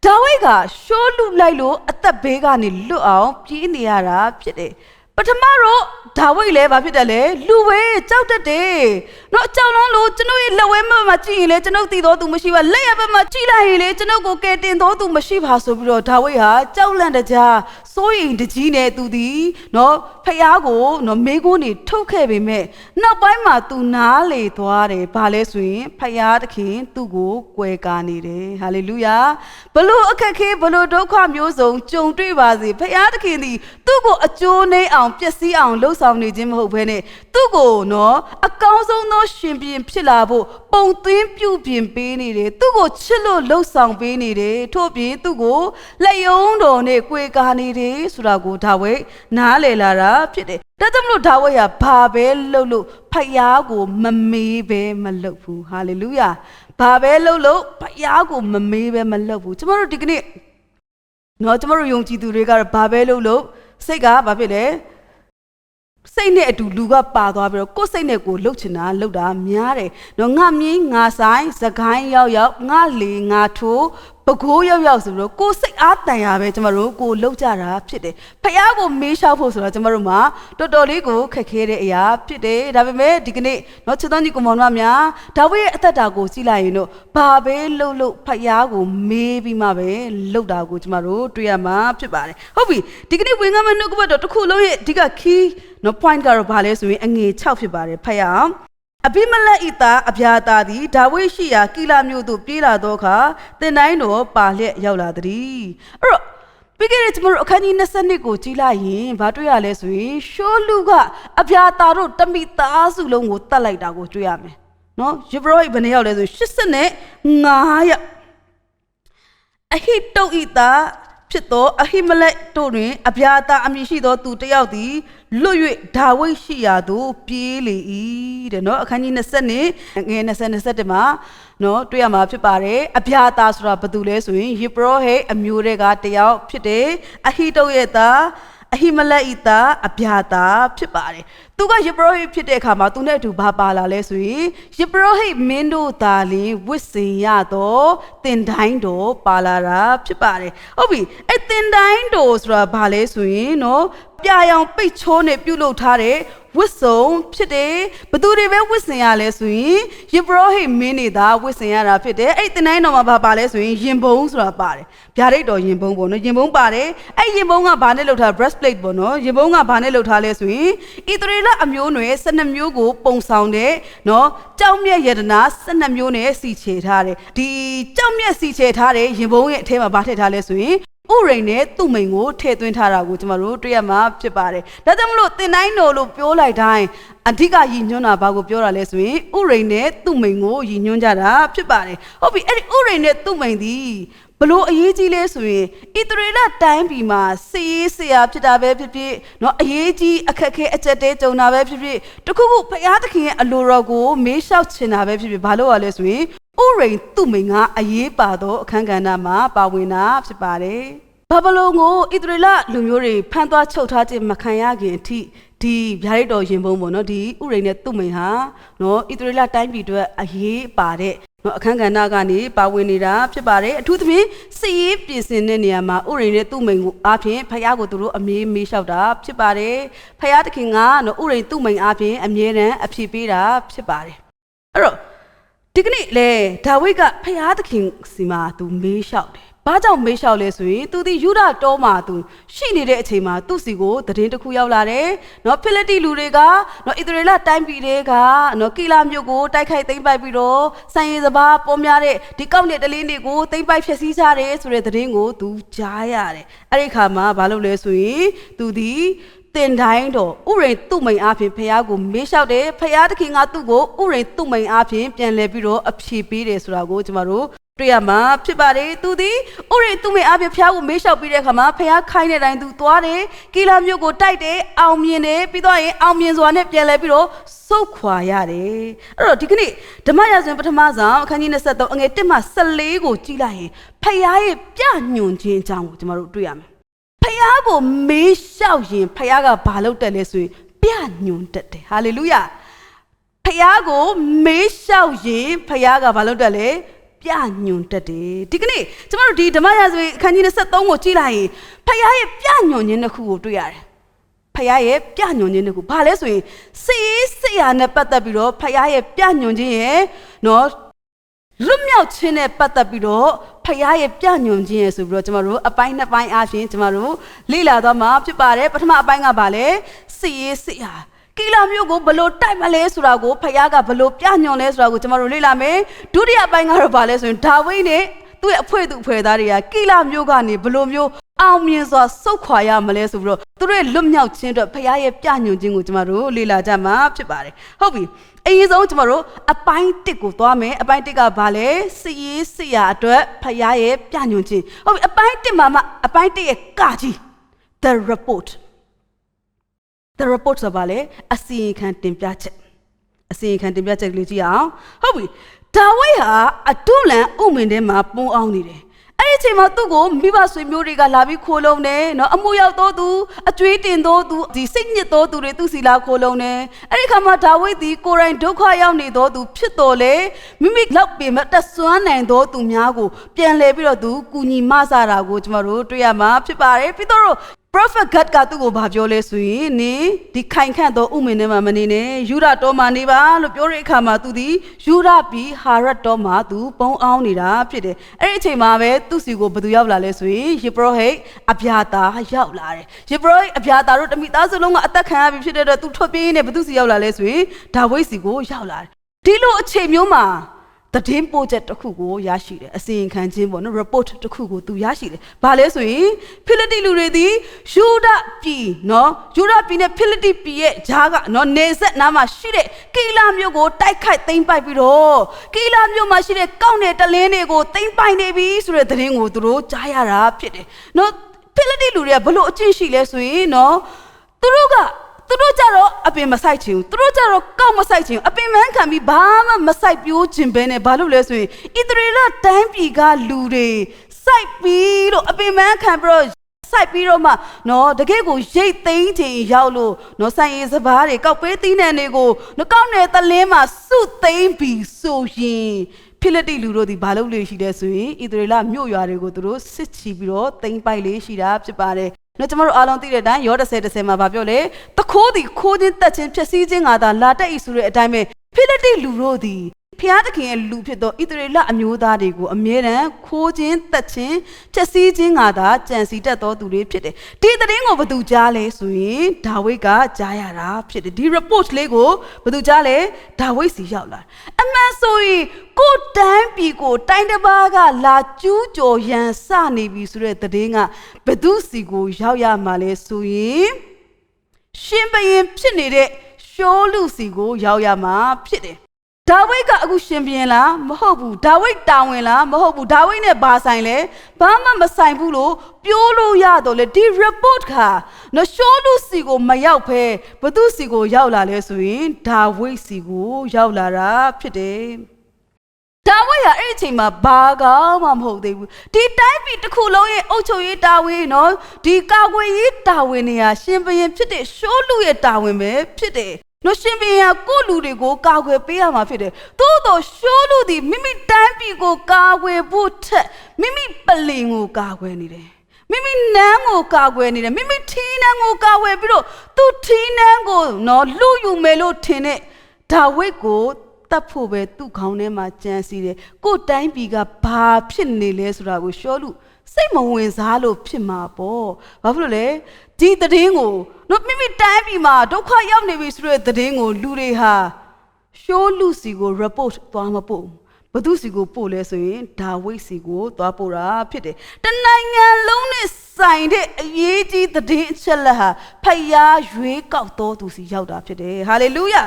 ဒါဝိဒ်ကရှိုးလူလိုက်လို့အသက်ဘေးကနေလွတ်အောင်ပြေးနေရတာဖြစ်တယ်ပထမတော့ဒါဝိဒ်လည်းဘာဖြစ်တယ်လဲလူဝဲကြောက်တတ်တယ်နော်အကြောင်းလုံးလို့ကျွန်တော်ရဲ့လက်ဝဲမှာကြည့်ရင်လေကျွန်တော်တည်တော်သူမရှိပါလက်ရဘက်မှာကြည့်လိုက်ရင်လေကျွန်တော်ကိုကယ်တင်တော်သူမရှိပါဆိုပြီးတော့ဒါဝိဒ်ဟာကြောက်လန့်တကြားစိုးရိမ်တကြီးနဲ့သူသည်နော်ဖះကိုနော်မေးခွန်းနေထုတ်ခဲ့ပေမဲ့နောက်ပိုင်းမှာသူနားလေသွားတယ်ဘာလဲဆိုရင်ဖះသခင်သူ့ကိုကွယ်ကာနေတယ်ဟာလေလုယာဘလို့အခက်ခဲဘလို့ဒုက္ခမျိုးစုံကြုံတွေ့ပါစေဖះသခင်သည်သူ့ကိုအကျိုးနှိမ့်အောင်ပျက်စီးအောင်လှုပ်ဆောင်နေခြင်းမဟုတ်ဘဲနဲ့သူ့ကိုနော်အကောင်းဆုံးသောရှင်ပြန်ဖြစ်လာဖို့ပုံသွင်းပြုပြင်ပေးနေတယ်သူ့ကိုချစ်လို့လှုပ်ဆောင်ပေးနေတယ်ထို့ပြင်သူ့ကိုလက်ယုံတော်နဲ့ကြွေကာနေတယ်ဆိုတာကိုဒါဝိဒ်နားလည်လာတာဖြစ်တယ်ဒါကြောင့်မလို့ဒါဝိဒ်ကဘာပဲလှုပ်လို့ဖယားကိုမမေးပဲမလှုပ်ဘူးဟာလေလုယာဘာပဲလှုပ်လို့ဖယားကိုမမေးပဲမလှုပ်ဘူးကျွန်တော်တို့ဒီကနေ့နော်ကျွန်တော်တို့ယုံကြည်သူတွေကတော့ဘာပဲလှုပ်လို့စိတ်ကဘာဖြစ်လဲ စိတ်နဲ့အတူလူကပါသွားပြီးတော့ကိုယ်စိတ်နဲ့ကိုလှုပ်ချင်တာလှုပ်တာများတယ်နော်ငါမြင်းငါဆိုင်စကိုင်းရောက်ငါလေငါထိုးပကိုးရောက်ဆိုပြီးတော့ကိုယ်စိတ်အားတန်ရပဲကျမတို့ကိုလှုပ်ကြတာဖြစ်တယ်ဖះကိုမေးလျှောက်ဖို့ဆိုတော့ကျမတို့မှာတော်တော်လေးကိုခက်ခဲတဲ့အရာဖြစ်တယ်ဒါပေမဲ့ဒီကနေ့နော်ချစ်တော်ညီကောင်မများဒါဝိဒ်ရဲ့အသက်တာကိုကြည့်လိုက်ရင်တော့ဘာပဲလှုပ်ဖះကိုမေးပြီးမှပဲလှုပ်တာကိုကျမတို့တွေ့ရမှာဖြစ်ပါတယ်ဟုတ်ပြီဒီကနေ့ဝင်ငါမနှုတ်ကပတ်တော်တစ်ခုလုံးရဲ့အဓိက key နော် point ကတော့ဘာလဲဆိုရင်အငယ်6ဖြစ်ပါတယ်ဖះအဘိမလက်ဤသားအဗျာတာသည်ဒါဝိဒ်ရှိရာကီလာမြို့သို့ပြေးလာသောအခါတင်တိုင်းတော်ပါလျက်ရောက်လာသည်အဲ့တော့ပြီးခဲ့တဲ့ကျွန်တော်အခန်းကြီး22ကိုကြည့်လိုက်ရင်ဘာတွေ့ရလဲဆိုရင်ရှောလူကအဗျာတာတို့တမိသားစုလုံးကိုတတ်လိုက်တာကိုတွေ့ရမယ်နော်ယေဘရဟိဘယ်နှယောက်လဲဆို85ယောက်အဟိတုဤသားဖြစ်သောအဟိမလက်တို့တွင်အဗျာတာအမည်ရှိသောသူတစ်ယောက်သည်လွတ်၍ဒါဝိဒ်ရှိရာသို့ပြေးလေ၏တဲ့နော်အခန်းကြီး20ငယ်20-21မှာနော်တွေ့ရမှာဖြစ်ပါတယ်အဗျာတာဆိုတာဘာတူလဲဆိုရင်ယေဘရဟိအမျိုးတွေကတစ်ယောက်ဖြစ်တယ်အဟိတုရဲ့သားအဟိမလက်ဤသားအဗျာတာဖြစ်ပါတယ်သူကယေဘရဟိဖြစ်တဲ့အခါမှာသူနဲ့အတူဘာပါလာလဲဆိုရင်ယေဘရဟိမင်းတို့သာလင်ဝစ်စင်ရတော့တင်တိုင်းတော်ပါလာတာဖြစ်ပါတယ်ဟုတ်ပြီအဲ့တင်တိုင်းတော်ဆိုတာဘာလဲဆိုရင်နော်ပြာရောင်ပိတ်ချိုးနဲ့ပြုတ်လုထားတဲ့ဝစ်စုံဖြစ်တယ်ဘသူတွေပဲဝစ်စင်ရလဲဆိုရင်ယေဘရဟိမင်းတွေသာဝစ်စင်ရတာဖြစ်တယ်အဲ့တင်တိုင်းတော်မှာဘာပါလဲဆိုရင်ရင်ဘုံဆိုတာပါတယ်ဗျာဒိတ်တော်ရင်ဘုံပေါ့နော်ရင်ဘုံပါတယ်အဲ့ရင်ဘုံကဘာနဲ့လုပ်ထား breastplate ပေါ့နော်ရင်ဘုံကဘာနဲ့လုပ်ထားလဲဆိုရင်ဣသရေလအမျိုးနွယ်12မျိုးကိုပုံဆောင်တဲ့နော်ကြောက်မြက်ယတနာ12မျိုးနဲ့စီချေထားတယ်ဒီကြောက်မြက်စီချေထားတဲ့ရင်ဘုံရဲ့အထဲမှာဘာထည့်ထားလဲဆိုရင်ဥရိန်နဲ့သူ့မိန်ကိုထည့်သွင်းထားတာကိုကျမတို့တွေ့ရမှာဖြစ်ပါတယ်ဒါကြောင့်မလို့တင်တိုင်းတော်လို့ပြောလိုက်တိုင်းအဓိကရည်ညွှန်းတာဘာကိုပြောတာလဲဆိုရင်ဥရိန်နဲ့သူ့မိန်ကိုရည်ညွှန်းကြတာဖြစ်ပါတယ်ဟုတ်ပြီအဲ့ဒီဥရိန်နဲ့သူ့မိန်သည်ဘလို့အရေးကြီးလဲဆိုရင်ဣသရေလတိုင်းပြည်မှာစီးဆရာဖြစ်တာပဲဖြစ်ဖြစ်เนาะအရေးကြီးအခက်ခဲအကျက်တဲကြုံတာပဲဖြစ်ဖြစ်တခုခုဘုရားသခင်ရဲ့အလိုတော်ကိုမေးလျှောက်ချင်တာပဲဖြစ်ဖြစ်ဘာလို့ရလဲဆိုရင်ဥရိန်သူ့မိန်ကအရေးပါသောအခန်းကဏ္ဍမှာပါဝင်တာဖြစ်ပါတယ်ဘာဘလုံကိုဣသရေလလူမျိုးတွေဖမ်းသွားချုပ်ထားခြင်းမခံရခင်အထိဒီဗျာဒိတ်တော်ရင်ဘုံပေါ့နော်ဒီဥရိန်နဲ့သူ့မိန်ဟာနော်ဣသရေလတိုင်းပြည်အတွက်အရေးပါတဲ့နော်အခန်းကဏ္ဍကနေပါဝင်နေတာဖြစ်ပါတယ်အထူးသဖြင့်စစ်ရေးပြင်ဆင်တဲ့နေရာမှာဥရိန်နဲ့သူ့မိန်ကိုအားဖြင့်ဖယားကိုသူတို့အမေးမေးလျှောက်တာဖြစ်ပါတယ်ဖယားသခင်ကနော်ဥရိန်သူ့မိန်အားဖြင့်အမြဲတမ်းအဖြေပေးတာဖြစ်ပါတယ်အဲ့တော့ဒီကနေ့လေဒါဝိဒ်ကဖယားသခင်စီမှာသူမေးလျှောက်တယ်ဘာကြောင့်မေးလျှောက်လဲဆိုရင်သူဒီယူဒတောမှာသူရှိနေတဲ့အချိန်မှာသူ့စီကိုသတင်းတစ်ခုရောက်လာတယ်။နော်ဖိလိတိလူတွေကနော်ဣသရေလတိုင်းပြည်တွေကနော်ကီလာမြို့ကိုတိုက်ခိုက်သိမ်းပိုက်ပြီးတော့စံရည်စပါးပေါ်များတဲ့ဒီကောက်နဲ့တလင်းတွေကိုသိမ်းပိုက်ဖျက်ဆီးကြတယ်ဆိုတဲ့သတင်းကိုသူကြားရတယ်။အဲ့ဒီခါမှာဘာလုပ်လဲဆိုရင်သူဒီတင်တိုင်းတော်ဥရိန်သူ့မိန်အားဖြင့်ဖယားကိုမေးလျှောက်တယ်ဖယားသခင်ကသူ့ကိုဥရိန်သူ့မိန်အားဖြင့်ပြန်လဲပြီးတော့အဖြေပေးတယ်ဆိုတာကိုကျွန်တော်တို့တွေ့ရမှာဖြစ်ပါတယ်သူသည်ဥရိန်သူ့မိန်အားဖြင့်ဖယားကိုမေးလျှောက်ပြီးတဲ့အခါမှာဖယားခိုင်းတဲ့တိုင်းသူသွားတယ်ကီလာမြို့ကိုတိုက်တယ်အောင်မြင်တယ်ပြီးတော့ရင်အောင်မြင်စွာနဲ့ပြန်လဲပြီးတော့စုတ်ခွာရတယ်အဲ့တော့ဒီကနေ့ဓမ္မရာဇဝင်ပထမဆုံးအခန်းကြီး23အငယ်1မှ14ကိုကြည့်လိုက်ရင်ဖယားရဲ့ပြညွှန်ခြင်းအကြောင်းကိုကျွန်တော်တို့တွေ့ရမယ်ဖယားကိုမေးလျှောက်ရင်ဖယားကဘာလုပ်တယ်လဲဆိုရင်ပြညွှန်တတ်တယ်ဟာလေလုယာဖယားကိုမေးလျှောက်ရင်ဖယားကဘာလုပ်တယ်လဲပြညွှန်တတ်တယ်ဒီကနေ့ကျမတို့ဒီဓမ္မရာဇဝင်အခန်းကြီး23ကိုကြည့်လိုက်ရင်ဖယားရဲ့ပြညွှန်ခြင်းတစ်ခုကိုတွေ့ရတယ်ဖယားရဲ့ပြညွှန်ခြင်းတစ်ခုဘာလဲဆိုရင်စေးရာနဲ့ပတ်သက်ပြီးတော့ဖယားရဲ့ပြညွှန်ခြင်းရဲ့နော်လွတ်မြောက်ခြင်းနဲ့ပတ်သက်ပြီးတော့ဖယားရဲ့ပြညွှန်ခြင်းရဲ့ဆိုပြီးတော့ကျမတို့အပိုင်းနှစ်ပိုင်းအားဖြင့်ကျမတို့လေ့လာသွားမှာဖြစ်ပါတယ်ပထမအပိုင်းကဘာလဲစေးရာကီလာမျိုးကိုဘလို့တိုက်မလဲဆိုတာကိုဖယားကဘလို့ပြညွှန်လဲဆိုတာကိုကျမတို့လေ့လာမယ်ဒုတိယပိုင်းကတော့ဘာလဲဆိုရင်ဒါဝိဒ်နဲ့သူ့ရဲ့အဖွဲ့သူအဖွဲ့သားတွေကကီလာမျိုးကနေဘလို့မျိုးအောင်မြင်စွာစုတ်ခွာရမလဲဆိုပြီးတော့သူတို့ရဲ့လွတ်မြောက်ခြင်းအတွက်ဖယားရဲ့ပြညွှန်ခြင်းကိုကျမတို့လေ့လာကြမှာဖြစ်ပါတယ်ဟုတ်ပြီအရင်ဆုံးကျမတို့အပိုင်း1ကိုသွားမယ်အပိုင်း1ကဘာလဲစစ်ရာအတွက်ဖယားရဲ့ပြညွှန်ခြင်းဟုတ်ပြီအပိုင်း1မှာမှအပိုင်း1ရဲ့ကကြီး the report ဆိုပါလေအစီရင်ခံတင်ပြချက်ကလေးကြည့်အောင်ဟုတ်ပြီဒါဝိဒ်ဟာအတုလန်ဥမင်ထဲမှာပုံအောင်နေတယ်အဲ့ဒီ ဒီချိန်မှာသူ့ကိုမိဘဆွေမျိုးတွေကလာပြီးခိုးလုံးတယ်နော်အမှုရောက်တော့သူအကျွေးတင်တော့သူဒီစိတ်ညစ်တော့သူတွေသူ့စီလာခိုးလုံးတယ်အဲ့ဒီခါမှာဒါဝိဒ်ဒီကိုယ်တိုင်ဒုက္ခရောက်နေတော့သူဖြစ်တော်လေမိမိလောက်ပေမဲ့တဆွမ်းနိုင်တော့သူများကိုပြန်လဲပြီးတော့သူကူညီမဆတာကိုကျမတို့တွေ့ရမှာဖြစ်ပါတယ်ပြီးတော့Prophet God ကသူ့ကိုဘာပြောလဲဆိုရင်နင်ဒီခိုင်ခန့်သောဥမင်ထဲမှာမနေနဲ့ယူရတော်မှာနေပါလို့ပြောတဲ့အခါမှာသူဒီယူရပြီးဟာရတ်တော်မှာသူပုံအောင်နေတာဖြစ်တယ်အဲ့ဒီအချိန်မှာပဲသူ့စီကိုဘသူရောက်လာလဲဆိုရင်ယေဘရဟိတ်အဗျာတာရောက်လာတယ်ယေဘရဟိတ်အဗျာတာတို့တမိသားစုလုံးကအသက်ခံရပြီဖြစ်တဲ့အတွက်သူထွက်ပြေးနေဘသူစီရောက်လာလဲဆိုရင်ဒါဝိဒ်စီကိုရောက်လာတယ်ဒီလိုအချိန်မျိုးမှာတည်င်းပို့ချက်တစ်ခုကိုရရှိတယ်အစီရင်ခံခြင်းပေါ့နော် report တစ်ခုကိုသူရရှိတယ်ဘာလဲဆိုရင်ဖိလိတိလူတွေဒီယူဒပြည်နော်ယူဒပြည်နဲ့ဖိလိတိပြည်ရဲ့ဂျားကနော်နေဆက်နားမှာရှိတဲ့ကီလာမြို့ကိုတိုက်ခိုက်သိမ်းပိုက်ပြီးတော့ကီလာမြို့မှာရှိတဲ့ကောက်နယ်တလင်းတွေကိုသိမ်းပိုက်နေပြီဆိုတဲ့သတင်းကိုသူတို့ကြားရတာဖြစ်တယ်နော်ဖိလိတိလူတွေကဘလို့အကျင့်ရှိလဲဆိုရင်နော်သူတို့ကြတော့အပင်မဆိုင်ချင်ဘူးသူတို့ကြတော့ကောက်မဆိုင်ချင်ဘူးအပင်မန်းခံပြီးဘာမှမဆိုင်ပြိုးခြင်းပဲနဲ့ဘာလို့လဲဆိုရင်ဣသရေလတိုင်းပြည်ကလူတွေစိုက်ပြီးလို့အပင်မန်းခံပြီးတော့စိုက်ပြီးတော့မှနော်တကယ့်ကိုရိတ်သိမ်းခြင်းရောက်လို့နော်ဆိုင်ရင်စဘာတွေကောက်ပေးသီးနှံတွေကိုနော်ကောက်နယ်တလင်းမှာစုသိမ်းပြီးဆိုရင်ဖိလိတိလူတို့ဒီဘာလို့လေရှိလဲဆိုရင်ဣသရေလမြို့ရွာတွေကိုသူတို့စစ်ချီပြီးတော့သိမ်းပိုက်လေးရှိတာဖြစ်ပါတယ်နော်ကျမတို့အားလုံးသိတဲ့အတိုင်းယော10မှာဗာပြောလေတခိုးသည်ခိုးခြင်းတက်ခြင်းဖြစ်စည်းခြင်းငါသာလာတက်ဤဆိုတဲ့အတိုင်းပဲဖိလိတိလူတို့သည်ဖျားသခင်ရဲ့လူဖြစ်သောဣသရေလအမျိုးသားတွေကိုအမြဲတမ်းခိုးခြင်းတက်ခြင်းဖြစ်စည်းခြင်းငါသာကြံစီတတ်သောသူတွေဖြစ်တယ်ဒီသတင်းကိုဘသူကြားလဲဆိုရင်ဒါဝိဒ်ကကြားရတာဖြစ်တယ်ဒီ report လေးကိုဘသူကြားလဲဒါဝိဒ်စီရောက်လာအမှန်ဆိုရင်ကိုတန်းပြည်ကိုတိုင်းတစ်ပါးကလာကျူးကျော်ရန်စနေပြီဆိုတဲ့သတင်းကဘသူစီကိုရောက်ရမှာလဲဆိုရင်ရှင်ဘရင်ဖြစ်နေတဲ့ရှောလူစီကိုရောက်ရမှာဖြစ်တယ်ဒါဝိဒ်ကအခုရှင်ဘရင်လားမဟုတ်ဘူးဒါဝိဒ်တာဝန်လားမဟုတ်ဘူးဒါဝိဒ်နဲ့ဘာဆိုင်လဲဘာမှမဆိုင်ဘူးလို့ပြောလို့ရတော့လေဒီ report ကနော်ရှောလူစီကိုမရောက်ဖဲဘသူစီကိုရောက်လာလဲဆိုရင်ဒါဝိဒ်စီကိုရောက်လာတာဖြစ်တယ်ဒါဝိဒ်ကအဲ့ဒီအချိန်မှာဘာကောင်းမှမဟုတ်သေးဘူးဒီတိုင်းပြည်တစ်ခုလုံးရဲ့အုပ်ချုပ်ရေးတာဝန်နော်ဒီကာကွယ်ရေးတာဝန်တွေဟာရှင်ဘရင်ဖြစ်တဲ့ရှောလူရဲ့တာဝန်ပဲဖြစ်တယ်နော်ရှင်ဘရင်ကကိုလူတွေကိုကာကွယ်ပေးရမှာဖြစ်တယ်သို့တော့ရှောလူသည်မိမိတိုင်းပြည်ကိုကာကွယ်ဖို့ထက်မိမိပလင်ကိုကာကွယ်နေတယ်မိမိနန်းကိုကာကွယ်နေတယ်မိမိထီးနန်းကိုကာကွယ်ပြီးတော့သူထီးနန်းကိုနော်လူယူမယ်လို့ထင်တဲ့ဒါဝိဒ်ကိုတတ်ဖို့ပဲသူ့ခေါင်းထဲမှာကြံစီတယ်ကိုတိုင်းပြည်ကဘာဖြစ်နေလဲဆိုတာကိုရှောလူစိတ်မဝင်စားလို့ဖြစ်မှာပေါ့ဘာဖြစ်လို့လဲဒီသတင်းကိုနော်မိမိတိုင်းပြည်မှာဒုက္ခရောက်နေပြီဆိုတဲ့သတင်းကိုလူတွေဟာရှောလူစီကို report သွားမပို့ဘသူစီကိုပို့လဲဆိုရင်ဒါဝိဒ်စီကိုသွားပို့တာဖြစ်တယ်တနိုင်ငံလုံးနဲ့ဆိုင်တဲ့အရေးကြီးသတင်းအချက်လက်ဟာဖယားရွေးကောက်တော်သူစီရောက်တာဖြစ်တယ်ဟာလေလုယာ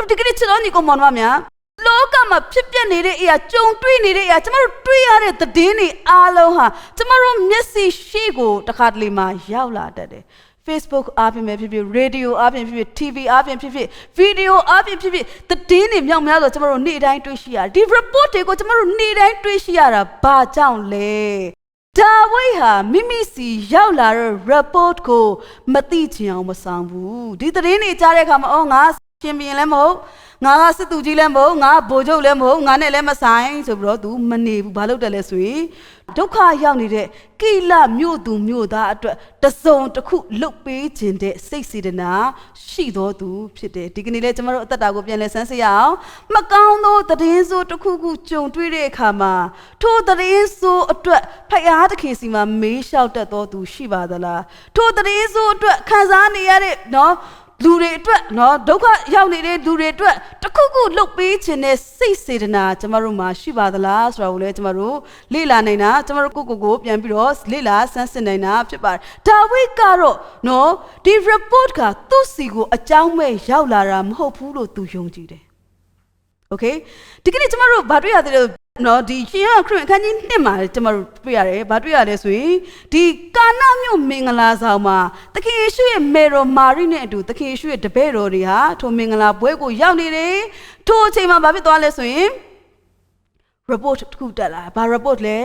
ဒီကနေ့ချစ်တော်ညီကောင်မောင်များလောကမှာဖြစ်ပျက်နေတဲ့အရာကြုံတွေ့နေတဲ့အရာကျမတို့တွေ့ရတဲ့သတင်းတွေအားလုံးဟာကျမတို့မျက်စိရှိကိုတစ်ခါတလေမှာရောက်လာတတ်တယ်Facebook အားဖြင့်ပဲဖြစ်ဖြစ် Radio အားဖြင့်ဖြစ်ဖြစ် TV အားဖြင့်ဖြစ်ဖြစ် Video အားဖြင့်ဖြစ်ဖြစ်သတင်းတွေမြောက်များဆိုကျမတို့နေ့တိုင်းတွေ့ရှိရတယ်ဒီ report တွေကိုကျမတို့နေ့တိုင်းတွေ့ရှိရတာဘာကြောင့်လဲဒါဝိဒ်ဟာမိမိစီရောက်လာတဲ့ report ကိုမသိချင်အောင်မဆောင်ဘူးဒီသတင်းတွေကြားတဲ့အခါမှာငါရှင်ဘရင်လည်းမဟုတ်ငါကစစ်သူကြီးလည်းမဟုတ်ငါဗိုလ်ချုပ်လည်းမဟုတ်ငါနဲ့လည်းမဆိုင်ဆိုပြီးတော့ तू မနေဘူးဘာလို့တယ်လဲဆိုရင်ဒုက္ခရောက်နေတဲ့ကိလမြို့သူမြို့သားအတွက်တစုံတစ်ခုလှုပ်ပေးခြင်းတဲ့စိတ်စေတနာရှိတော်သူဖြစ်တယ်ဒီကနေ့လဲကျမတို့အသက်တာကိုပြန်လဲဆန်းစစ်ရအောင်မကောင်းသောသတင်းဆိုးတစ်ခုခုကြုံတွေ့တဲ့အခါမှာထိုသတင်းဆိုးအတွက်ဖယားသခင်စီမှာမေးလျှောက်တတ်တော်သူရှိပါသလားထိုသတင်းဆိုးအတွက်ခံစားနေရတဲ့နော်လူတွေအတွက်နော်ဒုက္ခရောက်နေတဲ့လူတွေအတွက်တခုခုလှုပ်ပေးခြင်းနဲ့စိတ်စေတနာကျမတို့မှာရှိပါသလားဆိုတာကိုလည်းကျမတို့လေ့လာနိုင်တာကျမတို့ကိုပြန်ပြီးတော့လေ့လာဆန်းစစ်နိုင်တာဖြစ်ပါတယ်ဒါဝိဒ်ကတော့နော်ဒီ report ကသူ့စီကိုအကြောင်းမဲ့ရောက်လာတာမဟုတ်ဘူးလို့သူယုံကြည်တယ်โอเคဒီကနေ့ကျမတို့ဘာတွေ့ရသေးလဲနော်ဒီရှင်ရခရစ်အခန်းကြီး1မှာကျမတို့တွေ့ရတယ်။ဘာတွေ့ရလဲဆိုရင်ဒီကာနမြို့မင်္ဂလာဆောင်မှာသခင်ယေရှုရဲ့မေတော်မာရိနဲ့အတူသခင်ယေရှုရဲ့တပည့်တော်တွေဟာထိုမင်္ဂလာပွဲကိုရောက်နေတယ်။ထိုအချိန်မှာဘာဖြစ်သွားလဲဆိုရင် report တစ်ခုတက်လာ။ဘာ report လဲ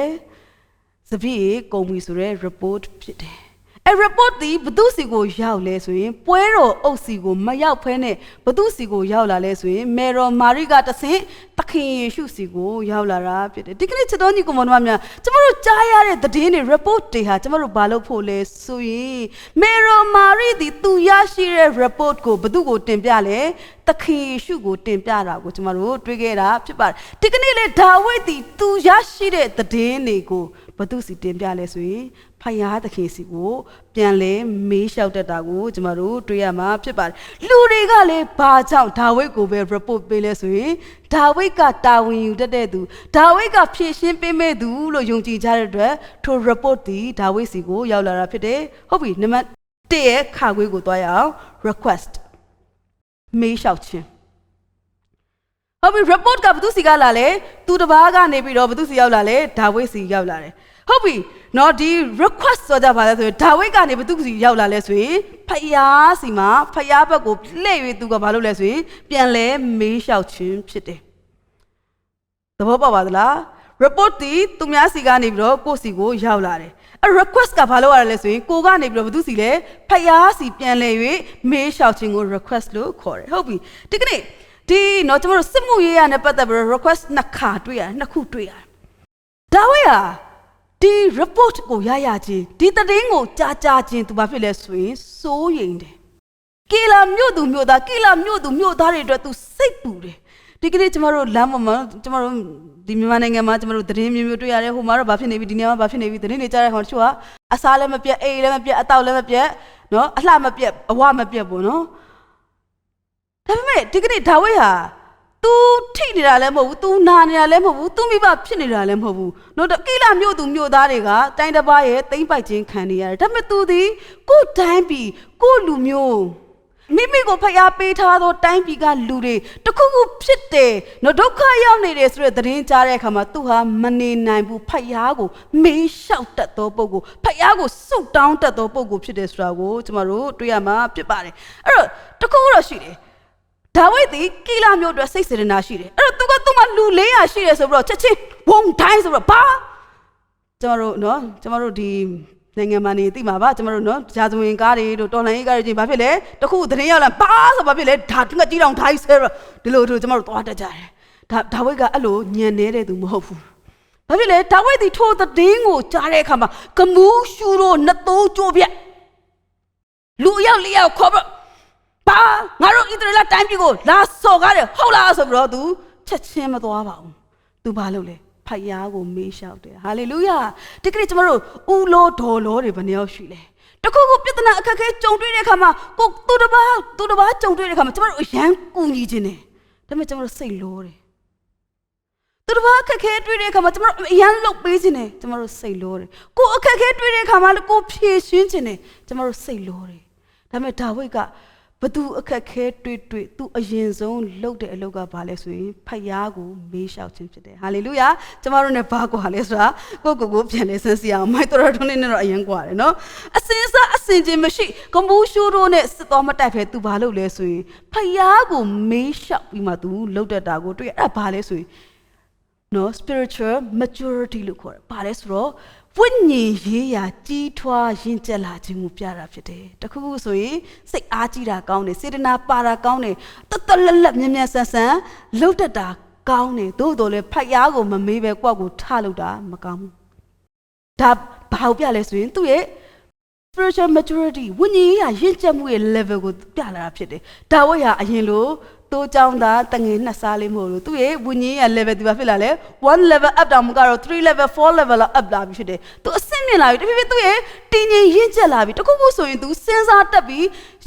စပည့်ကုန်ပြီဆိုတဲ့ report ဖြစ်တယ်။အဲ report ဒီဘသူစီကိုရောက်လဲဆိုရင်ပွဲတော်အုပ်စီကိုမရောက်ဖဲနဲ့ဘသူစီကိုရောက်လာလဲဆိုရင်မေတော်မာရိကတဆင့်သခင်ယေရှုစီကိုရောက်လာတာဖြစ်တယ်။ဒီကနေ့ချစ်တော်ညီကိုမောင်တို့များကျမတို့ကြားရတဲ့သတင်းတွေ report တွေဟာကျမတို့ဘာလို့ဖို့လဲဆိုရင်မေတော်မာရိဒီသူရရှိတဲ့ report ကိုဘသူကိုတင်ပြလဲသခင်ယေရှုကိုတင်ပြတာကိုကျမတို့တွေ့ခဲ့တာဖြစ်ပါတယ်။ဒီကနေ့လေဒါဝိဒ်ဒီသူရရှိတဲ့သတင်းတွေကိုဘသူစီတင်ပြလဲဆိုရင်ဖယားသခင်စီကိုပြန်လဲမေးလျှောက်တတ်တာကိုကျမတို့တွေ့ရမှာဖြစ်ပါတယ်လူတွေကလည်းဘာကြောင့်ဒါဝိဒ်ကိုပဲ report ပေးလဲဆိုရင်ဒါဝိဒ်ကတာဝန်ယူတတ်တဲ့သူဒါဝိဒ်ကဖြည့်ရှင်းပေးမဲ့သူလို့ယုံကြည်ကြတဲ့အတွက်ထို report ဒီဒါဝိဒ်စီကိုရောက်လာတာဖြစ်တယ်ဟုတ်ပြီနံပါတ်1ရဲ့ခါခွေးကိုတွားရအောင် request မေးလျှောက်ခြင်းဟုတ်ပြီ report ကဘသူစီကလာလဲသူတစ်ပါးကနေပြီးတော့ဘသူစီရောက်လာလဲဒါဝိဒ်စီရောက်လာတယ်ဟုတ်ပြီနော်ဒီ request ဆိုကြပါလဲဆိုရင်ဒါဝိဒ်ကနေဘသူစီရောက်လာလဲဆိုရင်ဖယားစီမှာဖယားဘက်ကိုလှည့်၍သူကဘာလုပ်လဲဆိုရင်ပြန်လဲမေးလျှောက်ခြင်းဖြစ်တယ်သဘောပေါက်ပါသလား report ဒီသူများစီကနေပြီးတော့ကိုယ့်စီကိုရောက်လာတယ်အ request ကဘာလုပ်ရလဲဆိုရင်ကိုကနေပြီးတော့ဘသူစီလဲဖယားစီပြန်လဲ၍မေးလျှောက်ခြင်းကို request လို့ခေါ်တယ်ဟုတ်ပြီဒီကနေ့ဒီနော်ကျွန်တော်တို့စစ်မှုရေးရနဲ့ပတ်သက်ပြီးတော့ request နှစ်ခါတွေ့ရတယ်နှစ်ခုတွေ့ရတယ်ဒါဝိဒ်ဟာဒီ report ကိုရချင်းဒီသတင်းကိုကြားချင်းသူဘာဖြစ်လဲဆိုရင်စိုးရိမ်တယ်ကီလာမြို့သူမြို့သားကီလာမြို့သူမြို့သားတွေအတွက်သူစိတ်ပူတယ်ဒီကနေ့ကျွန်တော်တို့လမ်းပေါ်မှာကျွန်တော်တို့ဒီမြန်မာနိုင်ငံမှာကျွန်တော်တို့သတင်းမျိုးတွေ့ရတယ်ဟိုမှာတော့ဘာဖြစ်နေပြီဒီနေရာမှာဘာဖြစ်နေပြီသတင်းတွေကြားရတဲ့ဟောတချို့ကအစားလည်းမပြတ်အိမ်လည်းမပြတ်အတောက်လည်းမပြတ်နော်အလှမပြတ်အဝမပြတ်ပေါ့နော်ဒါပေမဲ့ဒီကနေ့ဒါဝိဒ်ဟာतू ထိနေတာလည်းမဟုတ်ဘူး तू နာနေတာလည်းမဟုတ်ဘူး तू မိဘဖြစ်နေတာလည်းမဟုတ်ဘူးနော်ကီလာမြို့သူမြို့သားတွေကတိုင်းတစ်ပါးရဲ့တိမ့်ပိုက်ခြင်းခံနေရတယ်ဒါပေမဲ့ तू ဒီကိုတိုင်းပြည်ကိုလူမျိုးမိမိကိုဖျားပေးထားသောတိုင်းပြည်ကလူတွေတခုခုဖြစ်တယ်နော်ဒုက္ခရောက်နေတယ်ဆိုတဲ့သတင်းကြားတဲ့အခါမှာ तू ဟာမနေနိုင်ဘူးဖျားကိုမေးလျှောက်တတ်သောပုဂ္ဂိုလ်ဖျားကိုဆုတ်တောင်းတတ်သောပုဂ္ဂိုလ်ဖြစ်တယ်ဆိုတာကိုကျမတို့တွေ့ရမှာဖြစ်ပါတယ်အဲ့တော့တခုတော့ရှိတယ်ဒါဝိဒ်ဒီကီလာမြို့အတွက်စိတ်စေတနာရှိတယ်အဲ့တော့သူကလူ400ရှိတယ်ဆိုပြီးတော့ချက်ချင်းဝုံတိုင်းဆိုပြီးတော့ဘာကျွန်တော်တို့ဒီနိုင်ငံမှာနေသိမှာပါကျွန်တော်တို့နော်ဂျာဇဝင်ကားတွေတို့တော်လိုင်းရေးကားတွေချင်းဘာဖြစ်လဲတခုသတင်းရောက်လာဘာဆိုဘာဖြစ်လဲဒါငှက်ကြီးတောင်ထိုင်းဆဲတော့ဒီလိုတို့ကျွန်တော်တို့သွားတတ်ကြတယ်ဒါဝိဒ်ကအဲ့လိုညံနေတဲ့သူမဟုတ်ဘူးဘာဖြစ်လဲဒါဝိဒ်ဒီထိုသတင်းကိုကြားတဲ့အခါမှာကမူးရှူတို့နှစ်သိုးကြိုးပြက်လူအယောက်4ယောက်ခေါ်ပြီးဘာငါတို့ဣသရေလတိုင်းပြည်ကိုလာစော်ကားတယ်ဟုတ်လားဆိုပြီးတော့ तू ချက်ချင်းမသွားပါဘူး तू ဘာလုပ်လဲဖယားကိုမေးလျှောက်တယ်ဟာလေလုယာဒီကနေ့ကျွန်တော်တို့ဦးလောဒေါ်လောတွေဘယ်နှယောက်ရှိလဲတခုခုပြဿနာအခက်အခဲကြုံတွေ့တဲ့အခါမှာကိုသူတစ်ပါးကြုံတွေ့တဲ့အခါမှာကျွန်တော်တို့အရန်ကူညီခြင်းတယ်ဒါပေမဲ့ကျွန်တော်တို့စိတ်လောတယ်သူတစ်ပါးအခက်အခဲတွေ့တဲ့အခါမှာကျွန်တော်တို့အရန်လှုပ်ပေးခြင်းတယ်ကျွန်တော်တို့စိတ်လောတယ်ကိုအခက်အခဲတွေ့တဲ့အခါမှာလည်းကိုဖြေရှင်းခြင်းတယ်ကျွန်တော်တို့စိတ်လောတယ်ဒါပေမဲ့ဒါဝိဒ်ကဘသူအခက်ခဲတွေ့သူအရင်ဆုံးလုပ်တဲ့အလုပ်ကဘာလဲဆိုရင်ဖယားကိုမေးလျှောက်ခြင်းဖြစ်တယ်ဟာလေလုယာကျမတို့ ਨੇ ဘာကွာလဲဆိုတာကိုပြန်လဲဆန်းစီအောင်မိုက်တော်ထုံးနေတော့အရင်ကွာတယ်နော်အစင်စားအစင်ချင်းမရှိကမူးရှိုးတို့နဲ့စစ်တော်မတိုက်ဖဲသူဘာလုပ်လဲဆိုရင်ဖယားကိုမေးလျှောက်ပြီးမှသူလုပ်တတ်တာကိုတွေ့ရအဲ့ဘာလဲဆိုရင်နော် spiritual maturity လို့ခေါ်တယ်ဘာလဲဆိုတော့ဝိညာဉ်ရေးရာကြီးထွားရင့်ကျက်လာခြင်းကိုပြတာဖြစ်တယ်တခုခုဆိုရင်စိတ်အားကြီးတာကောင်းတယ်စေတနာပါတာကောင်းတယ်တလက်မြဲဆန်းလှုပ်တတ်တာကောင်းတယ်သို့တော်လည်းဖယားကိုမမေးပဲကိုယ့်ကိုထလုပ်တာမကောင်းဘူးဒါဘာကိုပြလဲဆိုရင်သူ့ရဲ့ spiritual maturity ဝိညာဉ်ရေးရာရင့်ကျက်မှုရဲ့ level ကိုပြလာတာဖြစ်တယ်ဒါဝိဒ်ဟာအရင်လိုတိုးကြောင်းသားတငယ်နှစ်စားလေးမဟုတ်လို့သူရဲ့ဝိညာဉ်ရေး level ဒီပါဖြစ်လာလဲ1 level up တောင်မကတော့3 level 4 level လောက် up လာပြီဖြစ်တယ်သူအဆင့်မြင့်လာပြီတဖြည်းဖြည်းသူရဲ့တင်ငင်ရင့်ကျက်လာပြီတခုခုဆိုရင်သူစဉ်းစားတတ်ပြီ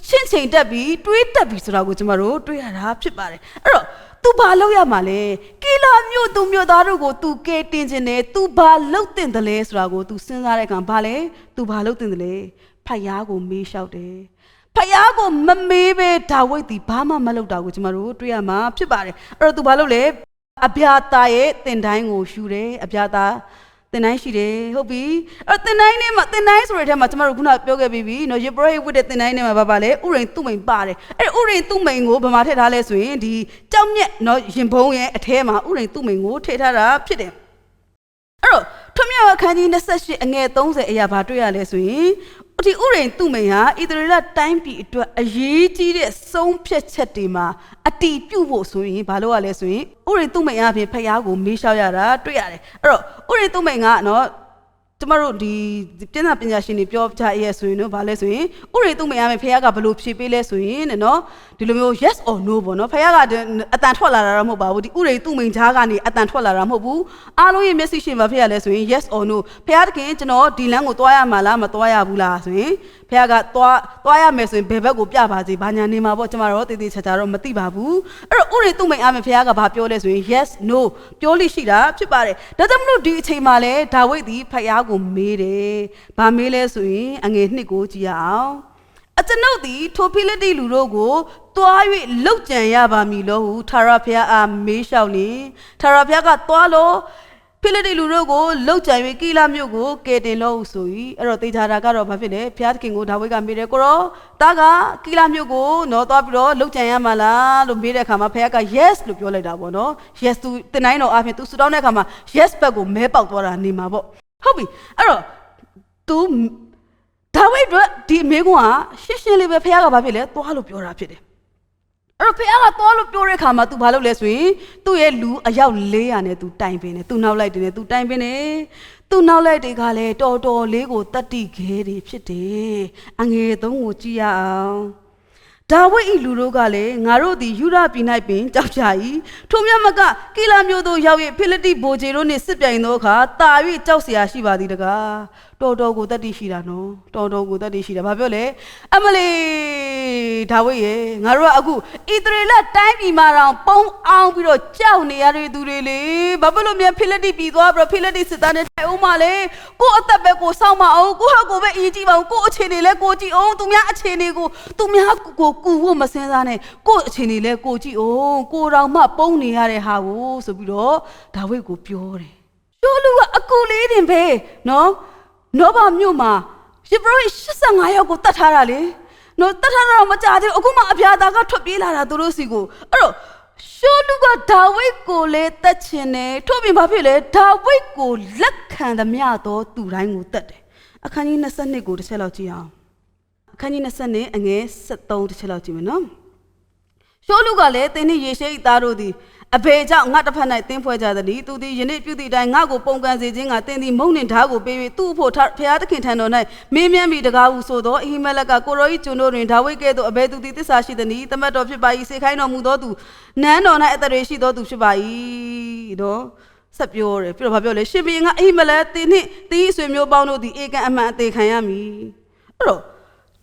ရှင်းချိန်တတ်ပြီတွေးတတ်ပြီဆိုတာကိုကျွန်တော်တို့တွေ့ရတာဖြစ်ပါတယ်အဲ့တော့သူဘာလုပ်ရမှာလဲကီလာမြို့သူမြို့သားတို့ကိုသူကဲတင်ခြင်းနဲ့သူဘာလုပ်တင်တယ်လဲဆိုတာကိုသူစဉ်းစားတဲ့အခါဘာလဲသူဘာလုပ်တင်တယ်လဲဖယားကိုမေးလျှောက်တယ်ဖယားကိုမမေးပဲဒါဝိဒ်ဒီဘာမှမလုပ်တာကိုကျွန်တော်တို့တွေ့ရမှာဖြစ်ပါတယ်အဲ့တော့သူဘာလုပ်လဲအဗျာသာရဲ့တင်တိုင်းကိုယူတယ်အဗျာသာတင်တိုင်းရှိတယ်ဟုတ်ပြီအဲ့တင်တိုင်းနဲ့မှာတင်တိုင်းဆိုတဲ့ထဲမှာကျွန်တော်တို့ခုနပြောခဲ့ပြီးပြီနော်ယေဘရဟိဝတ်တဲ့တင်တိုင်းနဲ့မှာဘာလဲဥရိန်သူ့မိန်ပါတယ်အဲ့ဥရိန်သူ့မိန်ကိုဗမာထည့်ထားလဲဆိုရင်ဒီကြောက်မြက်နော်ရင်ဘုံရဲ့အထဲမှာဥရိန်သူ့မိန်ကိုထည့်ထားတာဖြစ်တယ်အဲ့တော့ ထွမြောက်အခန်းကြီး28အငယ်30အရာဘာတွေ့ရလဲဆိုရင်ဒီဥရိန်သူ့မိန်ဟာဣသရေလတိုင်းပြည်အတွက်အရေးကြီးတဲ့ဆုံးဖြတ်ချက်တွေမှာအတီးပြုတ်ဖို့ဆိုရင်ဘာလို့ရလဲဆိုရင်ဥရိန်သူ့မိန်အပြင်ဖယားကိုမေးလျှောက်ရတာတွေ့ရတယ်အဲ့တော့ဥရိန်သူ့မိန်ကနော်ကျမတို့ဒီပြင်သာပညာရှင်တွေပြောကြရဲဆိုရင်တော့ဗာလဲဆိုရင်ဥရိသူ့မရမယ်ဖခင်ကဘလို့ဖြေပေးလဲဆိုရင်နော်ဒီလိုမျိုး yes or no ပေါ့နော်ဖခင်ကအတန်ထွက်လာတာတော့မဟုတ်ပါဘူးဒီဥရိသူ့မိန်ကြားကနေအတန်ထွက်လာတာမဟုတ်ဘူးအားလုံးရဲ့မျက်စိရှင်ဘာဖြစ်ရလဲဆိုရင် yes or no ဖခင်တခင်ကျွန်တော်ဒီလမ်းကိုသွားရမှာလားမသွားရဘူးလားဆိုရင်ဖခင်ကသွားရမယ်ဆိုရင်ဘယ်ဘက်ကိုပြပါစေဘာညာနေမှာပေါ့ကျမတို့တည်တည်ချာချာတော့မသိပါဘူးအဲ့တော့ဥရိသူ့မိန်အားမယ်ဖခင်ကဘာပြောလဲဆိုရင် yes no ပြောလိရှိတာဖြစ်ပါတယ်ဒါကြောင့်မလို့ဒီအချိန်မှာလဲဒါဝိဒ်ဒီဖခင်ကိုမေးတယ်။ဘာမေးလဲဆိုရင်အငယ်2ကိုကြည့်ရအောင်။အကျွန်ုပ်သည်ထိုဖိလိတ္တိလူတို့ကိုတွား၍လှုပ်ကြံရပါမည်လို့ဟုထာဝရဘုရားအားမေးလျှောက်နေ။ထာဝရဘုရားကတွားလို့ဖိလိတ္တိလူတို့ကိုလှုပ်ကြံ၍ကိလမြို့ကိုကယ်တင်လို့ဆို၏။အဲ့တော့သေချာတာကတော့ဘာဖြစ်လဲ။ဘုရားသခင်ကိုဒါဝိဒ်ကမေးတယ်ကိုရောတားကကိလမြို့ကိုနော်တွားပြီးတော့လှုပ်ကြံရမှာလားလို့မေးတဲ့အခါမှာဘုရားက yes လို့ပြောလိုက်တာပေါ့နော်။ yes သူတင်တိုင်းတော့အပြင်သူဆူတောင်းတဲ့အခါမှာ yes ဘက်ကိုမဲပေါက်သွားတာနေမှာပေါ့။ဟုတ်ပြီအဲ့တော့သူဒါဝိဒ်တို့ဒီမိကွန်းကရှင်းလေးပဲဖခင်ကဘာဖြစ်လဲသွားလို့ပြောတာဖြစ်တယ်အဲ့တော့ဖခင်ကသွားလို့ပြောတဲ့ခါမှာ तू ဘာလုပ်လဲဆိုရင်သူ့ရဲ့လူအယောက်400နဲ့ तू တိုင်ပင်တယ် तू နောက်လိုက်တယ် तू တိုင်ပင်တယ် तू နောက်လိုက်တွေကလည်းတော်တော်လေးကိုတတ်တိခဲတွေဖြစ်တယ်အငယ်3ကိုကြည့်ရအောင်ဒါဝိဒ်၏လူတို့ကလည်းငါတို့သည်ယူဒပြည်၌ပင်ကြောက်ကြ၏ထိုမြတ်မကကိလမြို့သို့ရောက်၍ဖိလိတ္တိဗိုလ်ခြေတို့နှင့်စစ်ပြိုင်သောအခါတာ၍ကြောက်เสียရှိပါသည်တကားတော်တော်ကိုတတ်တိရှိတာနော်တော်တော်ကိုတတ်တိရှိတာဘာပြောလဲအမလီဒါဝိဒ်ရေငါတို့ကအခုဣသရေလတိုင်းပြည်မှာတောင်ပုံအောင်ပြီးတော့ကြောက်နေရတဲ့သူတွေလေဘာဖြစ်လို့မြန်ဖိလိတ္တိပြည်သွားပြီးတော့ဖိလိတ္တိစစ်သားနဲ့တိုက်အောင်မလဲကိုအသက်ပဲကိုစောင့်မအောင်ကိုဟာကိုပဲအရေးကြီးပါအောင်ကိုအခြေအနေလဲကိုကြည့်အောင်သူများအခြေအနေကိုသူများကိုကူဖို့မစင်စားနဲ့ကိုအခြေအနေလဲကိုကြည့်အောင်ကိုတော်မှပုံနေရတဲ့ဟာကိုဆိုပြီးတော့ဒါဝိဒ်ကိုပြောတယ်ရှောလူကအကူလေးတင်ပဲနော်နောဘမြို့မှာယေဘရဟိ85ယောက်ကိုတတ်ထားတာလေနော်တတ်ထားတာတော့မကြသေးဘူးအခုမှအဖျားသားကထွက်ပြေးလာတာသူတို့စီကိုအဲ့တော့ရှောလူကဒါဝိဒ်ကိုလေတတ်ချင်တယ်ထို့ပြင်ဘာဖြစ်လဲဒါဝိဒ်ကိုလက်ခံသမျှသောသူတိုင်းကိုတတ်တယ်အခန်းကြီး22ကိုတစ်ချက်လောက်ကြည့်အောင်အခန်းကြီး22အငယ်73တစ်ချက်လောက်ကြည့်မယ်နော်ရှောလူကလည်းသင်နှင့်ယေရှဲ၏သားတို့သည်အဘေကြောင့်ငါတစ်ဖက်၌တင်းဖွဲ့ကြသည်သူသည်ယနေ့ပြုသည့်အတိုင်းငါကိုပုံကန်စေခြင်းကသင်သည်မုန်နှင့်ဓာတ်ကိုပေး၍သူ့ဖို့ဖျားသခင်ထံတော်၌မင်းမြန်းပြီးတကားဟုဆိုသောအဟိမလက်ကကိုရော၏ကျွန်တို့တွင်ဒါဝိဒ်ကဲ့သို့အဘယ်သူသည်သစ္စာရှိသည်တမတ်တော်ဖြစ်ပါ၏စေခိုင်းတော်မူသောသူနန်းတော်၌အသက်တွေရှိသောသူဖြစ်ပါ၏နော်ဆက်ပြောတယ်ပြီးတော့ဘာပြောလဲရှင်ဘုရင်ကအဟိမလက်သင်နှင့်သင်၏ဆွေမျိုးပေါင်းတို့သည်ဧကန်အမှန်အသေးခံရမည်အဲ့တော့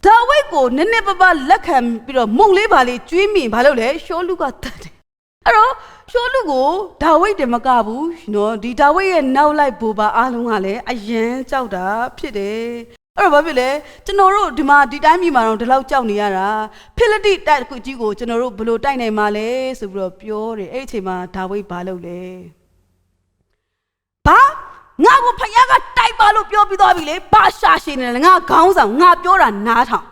ဒါဝိဒ်ကိုနည်းနည်းပါးပါးလက်ခံပြီးတော့မုံလေးပါလေးကျွေးမိဘာလို့လဲရှောလူကတတ်တယ်အဲ့တော့ရှောလူကိုဒါဝိဒ်တမကဘူးနော်ဒီဒါဝိဒ်ရဲ့နောက်လိုက်ဘူပါအားလုံးကလည်းအယံကြောက်တာဖြစ်တယ်အဲ့တော့ဘာဖြစ်လဲကျွန်တော်တို့ဒီမှာဒီတိုင်းပြည်မှာတော့ဒီလောက်ကြောက်နေရတာဖိလိတ္တိတိုက်ကိုကြီးကိုကျွန်တော်တို့ဘယ်လိုတိုက်နိုင်မှာလဲဆိုပြီးတော့ပြောတယ်အဲ့ဒီအချိန်မှာဒါဝိဒ်ဘာလုပ်လဲဘာငါ့ကိုဖယားကတိုက်ပါလို့ပြောပြီးသွားပြီလေဘာရှာရှည်နေလဲငါခေါင်းဆောင်ငါပြောတာနားထောင်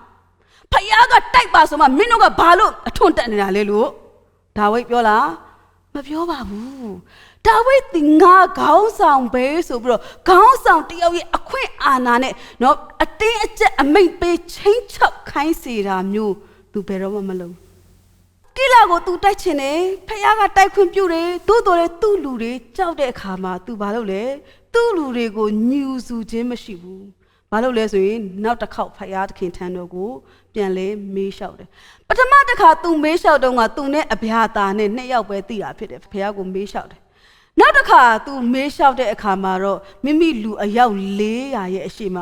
ဖယားကတိုက်ပါဆိုမှမင်းတို့ကဘာလို့အထွန်းတက်နေတာလဲလို့ဒါဝိဒ်ပြောလားမပြောပါဘူးဒါဝိဒ်ဒီငါခေါင်းဆောင်ပဲဆိုပြီးတော့ခေါင်းဆောင်တယောက်ရဲ့အခွင့်အာဏာနဲ့နော်အတင်းအကျပ်အမိန့်ပေးချင်းချောက်ခိုင်းစေတာမျိုးသူဘယ်တော့မှမလုပ်ကိလကို तू တိုက်ချင်တယ်ဖယားကတိုက်ခွင့်ပြုတယ်သို့တော်လည်းသူ့လူတွေကြောက်တဲ့အခါမှာ तू ဘာလုပ်လဲသူ့လူတွေကိုညူစုခြင်းမရှိဘူးဘာလို့လဲဆိုရင်နောက်တစ်ခေါက်ဖယားသခင်ထံတော်ကိုပြန်လဲမေးလျှောက်တယ်ပထမတစ်ခါ तू မေးလျှောက်တော့က तू နဲ့အဗျာတာနဲ့2ယောက်ပဲသိတာဖြစ်တယ်ဖယားကိုမေးလျှောက်တယ်နောက်တစ်ခါ तू မေးလျှောက်တဲ့အခါမှာတော့မိမိလူအယောက်400ရဲ့အရှိမ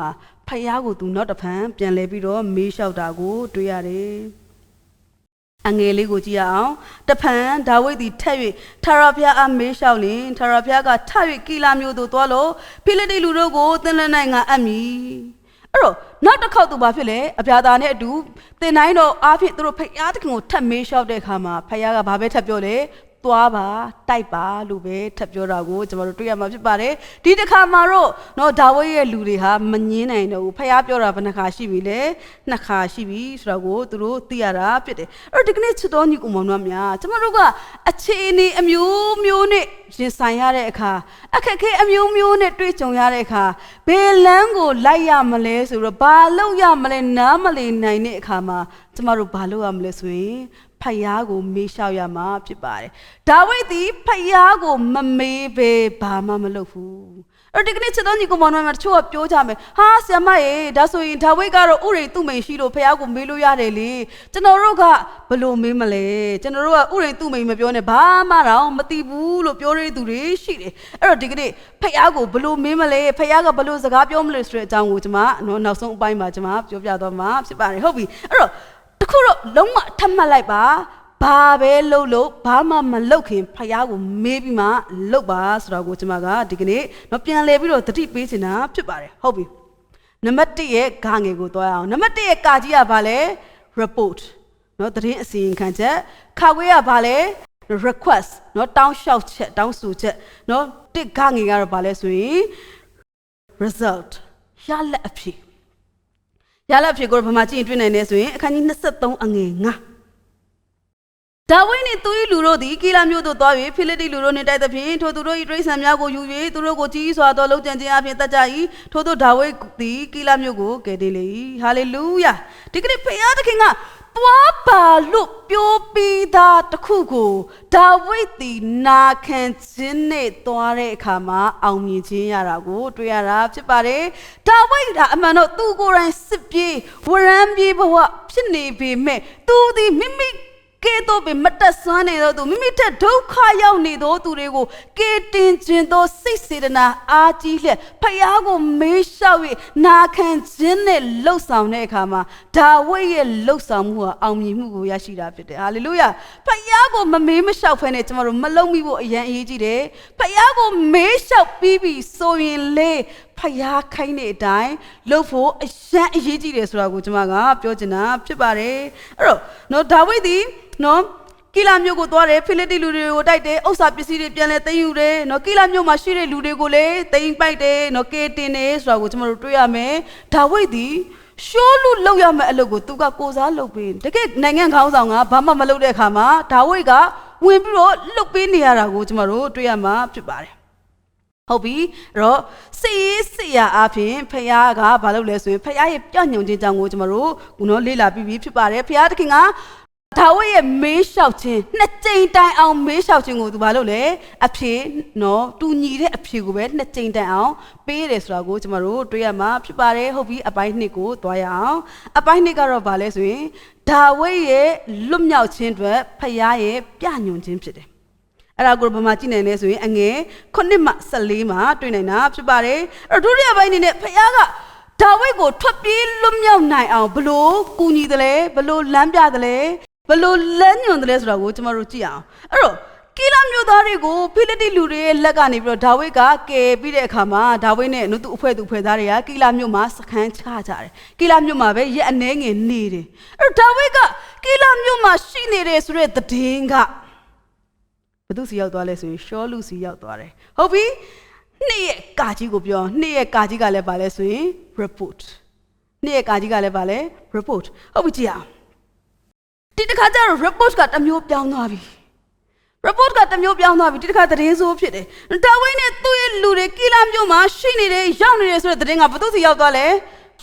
ဖယားကို तू နောက်တစ်ဖန်ပြန်လဲပြီးတော့မေးလျှောက်တာကိုတွေ့ရတယ်အငယ်လေးကိုကြည့်ရအောင်တဖန်ဒါဝိဒ်သည်ထက်၍ထာဝရဘုရားအားမေးလျှောက်လင်ထာဝရဘုရားကထ၍ကိလမြို့သို့သွားလို့ဖိလိတ္တိလူတို့ကိုသင်လက်၌ငါအပ်မည်အဲ့တော့နောက်တစ်ခေါက်သူဘာဖြစ်လဲအဗျာသာနဲ့အတူသင်တိုင်းတော့အားဖြင့်သူတို့ဖယားတခင်ကိုထပ်မေးလျှောက်တဲ့အခါမှာဖယားကဘာပဲထပ်ပြောလဲ သွားပါတိုက်ပါလို့ပဲထပ်ပြောတာကိုကျွန်တော်တို့တွေ့ရမှာဖြစ်ပါတယ်ဒီတစ်ခါမှာတော့နော်ဒါဝိဒ်ရဲ့လူတွေဟာမငင်းနိုင်တော့ဘူးဖခင်ပြောတာဘယ်နှခါရှိပြီလဲနှစ်ခါရှိပြီဆိုတော့ကိုသူတို့သိရတာဖြစ်တယ်အဲ့တော့ဒီကနေ့ချစ်တော်ညီကိုမောင်တို့များကျွန်တော်တို့ကအခြေအနေအမျိုးမျိုးနဲ့ရင်ဆိုင်ရတဲ့အခါအခက်အခဲအမျိုးမျိုးနဲ့တွေ့ကြုံရတဲ့အခါဘယ်လမ်းကိုလိုက်ရမလဲဆိုတော့ဘာလုပ်ရမလဲနားမလည်နိုင်တဲ့အခါမှာကျွန်တော်တို့ဘာလုပ်ရမလဲဆိုရင်ဖယားကိုမေးလျှောက်ရမှာဖြစ်ပါတယ်ဒါဝိဒ်သည်ဖယားကိုမမေးဘဲဘာမှမလုပ်ဘူးအဲ့ဒီကနေ့ချစ်တော်ညီကိုမောင်တို့များတချို့ကပြောကြမယ်ဟာဆရာမရေဒါဆိုရင်ဒါဝိဒ်ကတော့ဥရိသူ့မိန်ရှိလို့ဖယားကိုမေးလို့ရတယ်လေကျွန်တော်တို့ကဘလို့မေးမလဲကျွန်တော်တို့ကဥရိသူ့မိန်မပြောနဲ့ဘာမှတော့မသိဘူးလို့ပြောရတဲ့သူတွေရှိတယ်အဲ့တော့ဒီကနေ့ဖယားကိုဘလို့မေးမလဲဖယားကဘလို့စကားပြောမလဲဆိုတဲ့အကြောင်းကိုကျွန်မနောက်ဆုံးအပိုင်းမှာကျွန်မပြောပြသွားမှာဖြစ်ပါတယ်ဟုတ်ပြီအဲ့တော့တခုတော့လုံးဝထပ်မှတ်လိုက်ပါဘာပဲလို့ဘာမှမလုပ်ခင်ဖယားကိုမေးပြီးမှလုပ်ပါဆိုတော့ကိုကျွန်မကဒီကနေ့တော့ပြန်လဲပြီးတော့တတိပေးချင်တာဖြစ်ပါတယ်ဟုတ်ပြီနံပါတ်1ရဲ့ဂါငယ်ကိုသွားရအောင်နံပါတ်1ရဲ့ကာကြီးကဘာလဲ report เนาะသတင်းအစီရင်ခံချက်ခါခွေးကဘာလဲ request เนาะတောင်းလျှောက်ချက်တောင်းဆိုချက်เนาะတစ်ဂါငယ်ကတော့ဘာလဲဆိုရင် result ရလက်အဖြစ်ရလက်အဖြစ်ကိုဘာမှကြည့်ရင်တွေ့နိုင်နေဆိုရင်အခန်းကြီး23အငယ်9ဒါဝိဒ်နှင့်သူ၏လူတို့သည်ကီလာမြို့သို့သွား၍ဖိလိတ္တိလူတို့နှင့်တိုက်သဖြင့်ထိုသူတို့၏တိရစ္ဆာန်များကိုယူ၍သူတို့ကိုကြီးစွာသောလှုပ်ကြံခြင်းအပြင်တတ်ကြ၏ထိုသို့ဒါဝိဒ်သည်ကီလာမြို့ကိုကယ်တင်လေ၏ဟာလေလုယာဒီကနေ့ဖခင်သခင်ကသွားပါလို့ပြောပြီးသားတခုကိုဒါဝိဒ်သည်နာခံခြင်းနဲ့သွားတဲ့အခါမှာအောင်မြင်ခြင်းရတာကိုတွေ့ရတာဖြစ်ပါတယ်ဒါဝိဒ်ကအမှန်တော့သူကိုယ်တိုင်စစ်ပြေးဝရမ်းပြေးဘဝဖြစ်နေပေမဲ့သူသည်မိမိကဲတော့ပဲမတက်ဆွမ်းနေတော့သူမိမိတက်ဒုက္ခရောက်နေတော့သူတွေကိုကဲတင်ခြင်းသောစိတ်စေတနာအားကြီးလျက်ဖယားကိုမေးလျှောက်၍နာခံခြင်းနဲ့လှုပ်ဆောင်တဲ့အခါမှာဒါဝိဒ်ရဲ့လှုပ်ဆောင်မှုဟာအောင်မြင်မှုကိုရရှိတာဖြစ်တယ်ဟာလေလုယာဖယားကိုမမေးမလျှောက်ဖ ೇನೆ ကျမတို့မလုံးမိဖို့အရန်အရေးကြီးတယ်ဖယားကိုမေးလျှောက်ပြီးပြီဆိုရင်လေဖယားခိုင်းတဲ့အတိုင်းလုပ်ဖို့အရန်အရေးကြီးတယ်ဆိုတာကိုကျွန်မကပြောချင်တာဖြစ်ပါတယ်အဲ့တော့နော်ဒါဝိဒ်ဒီနော်ကီလာမြို့ကိုသွားတယ်ဖိလိတ္တိလူတွေကိုတိုက်တယ်ဥစ္စာပစ္စည်းတွေပြန်လဲသိမ်းယူတယ်နော်ကီလာမြို့မှာရှိတဲ့လူတွေကိုလည်းသိမ်းပိုက်တယ်နော်ကဲတင်တယ်ဆိုတာကိုကျွန်တော်တို့တွေ့ရမယ်ဒါဝိဒ်ဒီရှောလူလောက်ရမယ့်အလုပ်ကိုသူကကိုစားလုပ်ပေးတကယ်နိုင်ငံခေါင်းဆောင်ကဘာမှမလုပ်တဲ့အခါမှာဒါဝိဒ်ကဝင်ပြီးတော့လုပ်ပေးနေရတာကိုကျွန်တော်တို့တွေ့ရမှာဖြစ်ပါတယ်ဟုတ်ပြီအဲ့တော့စေရအားဖြင့်ဖခင်ကဘာလုပ်လဲဆိုရင်ဖခင်ရဲ့ပြညွန်ခြင်းကြောင့်ကိုကျွန်တော်တို့ခုနော်လေ့လာပြီးဖြစ်ပါတယ်ဖခင်သခင်ကဒါဝိဒ်ရဲ့မေးလျှောက်ခြင်းနှစ်ကြိမ်တိုင်အောင်မေးလျှောက်ခြင်းကိုသူဘာလုပ်လဲအဖြေနော်တူညီတဲ့အဖြေကိုပဲနှစ်ကြိမ်တိုင်အောင်ပေးတယ်ဆိုတာကိုကျွန်တော်တို့တွေ့ရမှာဖြစ်ပါတယ်ဟုတ်ပြီအပိုင်း2ကိုသွားရအောင်အပိုင်း2ကတော့ဘာလဲဆိုရင်ဒါဝိဒ်ရဲ့လွတ်မြောက်ခြင်းအတွက်ဖခင်ရဲ့ပြညွန်ခြင်းဖြစ်တယ်အဲ့ဒါကိုဘာမှကြည့်နိုင်လဲဆိုရင်အငယ်9မှ14မှာတွေ့နိုင်တာဖြစ်ပါတယ်အဲ့တော့ဒုတိယပိုင်းအနေနဲ့ဖခင်ကဒါဝိဒ်ကိုထွက်ပြေးလွတ်မြောက်နိုင်အောင်ဘလို့ကူညီတယ်လဲဘလို့လမ်းပြတယ်လဲဘလို့လမ်းညွန်တယ်လဲဆိုတာကိုကျွန်တော်တို့ကြည့်အောင်အဲ့တော့ကီလာမြို့သားတွေကိုဖိလိတ္တိလူတွေရဲ့လက်ကနေပြီးတော့ဒါဝိဒ်ကကယ်ပြီးတဲ့အခါမှာဒါဝိဒ်နဲ့သူ့အဖွဲ့သားတွေကကီလာမြို့မှာစခန်းချကြတယ်ကီလာမြို့မှာပဲရက်အနည်းငယ်နေတယ်အဲ့တော့ဒါဝိဒ်ကကီလာမြို့မှာရှိနေတယ်ဆိုတဲ့သတင်းကဘသူစီရောက်သွားလဲဆိုရင်ရှောလူစီရောက်သွားတယ်ဟုတ်ပြီနေ့ရဲ့ကာကြီးကိုပြောနေ့ရဲ့ကာကြီးကလည်းပါလဲဆိုရင် report နေ့ရဲ့ကာကြီးကလည်းပါလဲ report ဟုတ်ပြီကြည့်အောင်ဒီတစ်ခါကျတော့ report ကတစ်မျိုးပြောင်းသွားပြီ report ကတစ်မျိုးပြောင်းသွားပြီဒီတစ်ခါသတင်းဆိုးဖြစ်တယ်ဒါဝိဒ်နဲ့သူ့ရဲ့လူတွေကီလာမြို့မှာရှိနေတယ်ရောက်နေတယ်ဆိုတဲ့သတင်းကဘသူစီရောက်သွားလဲ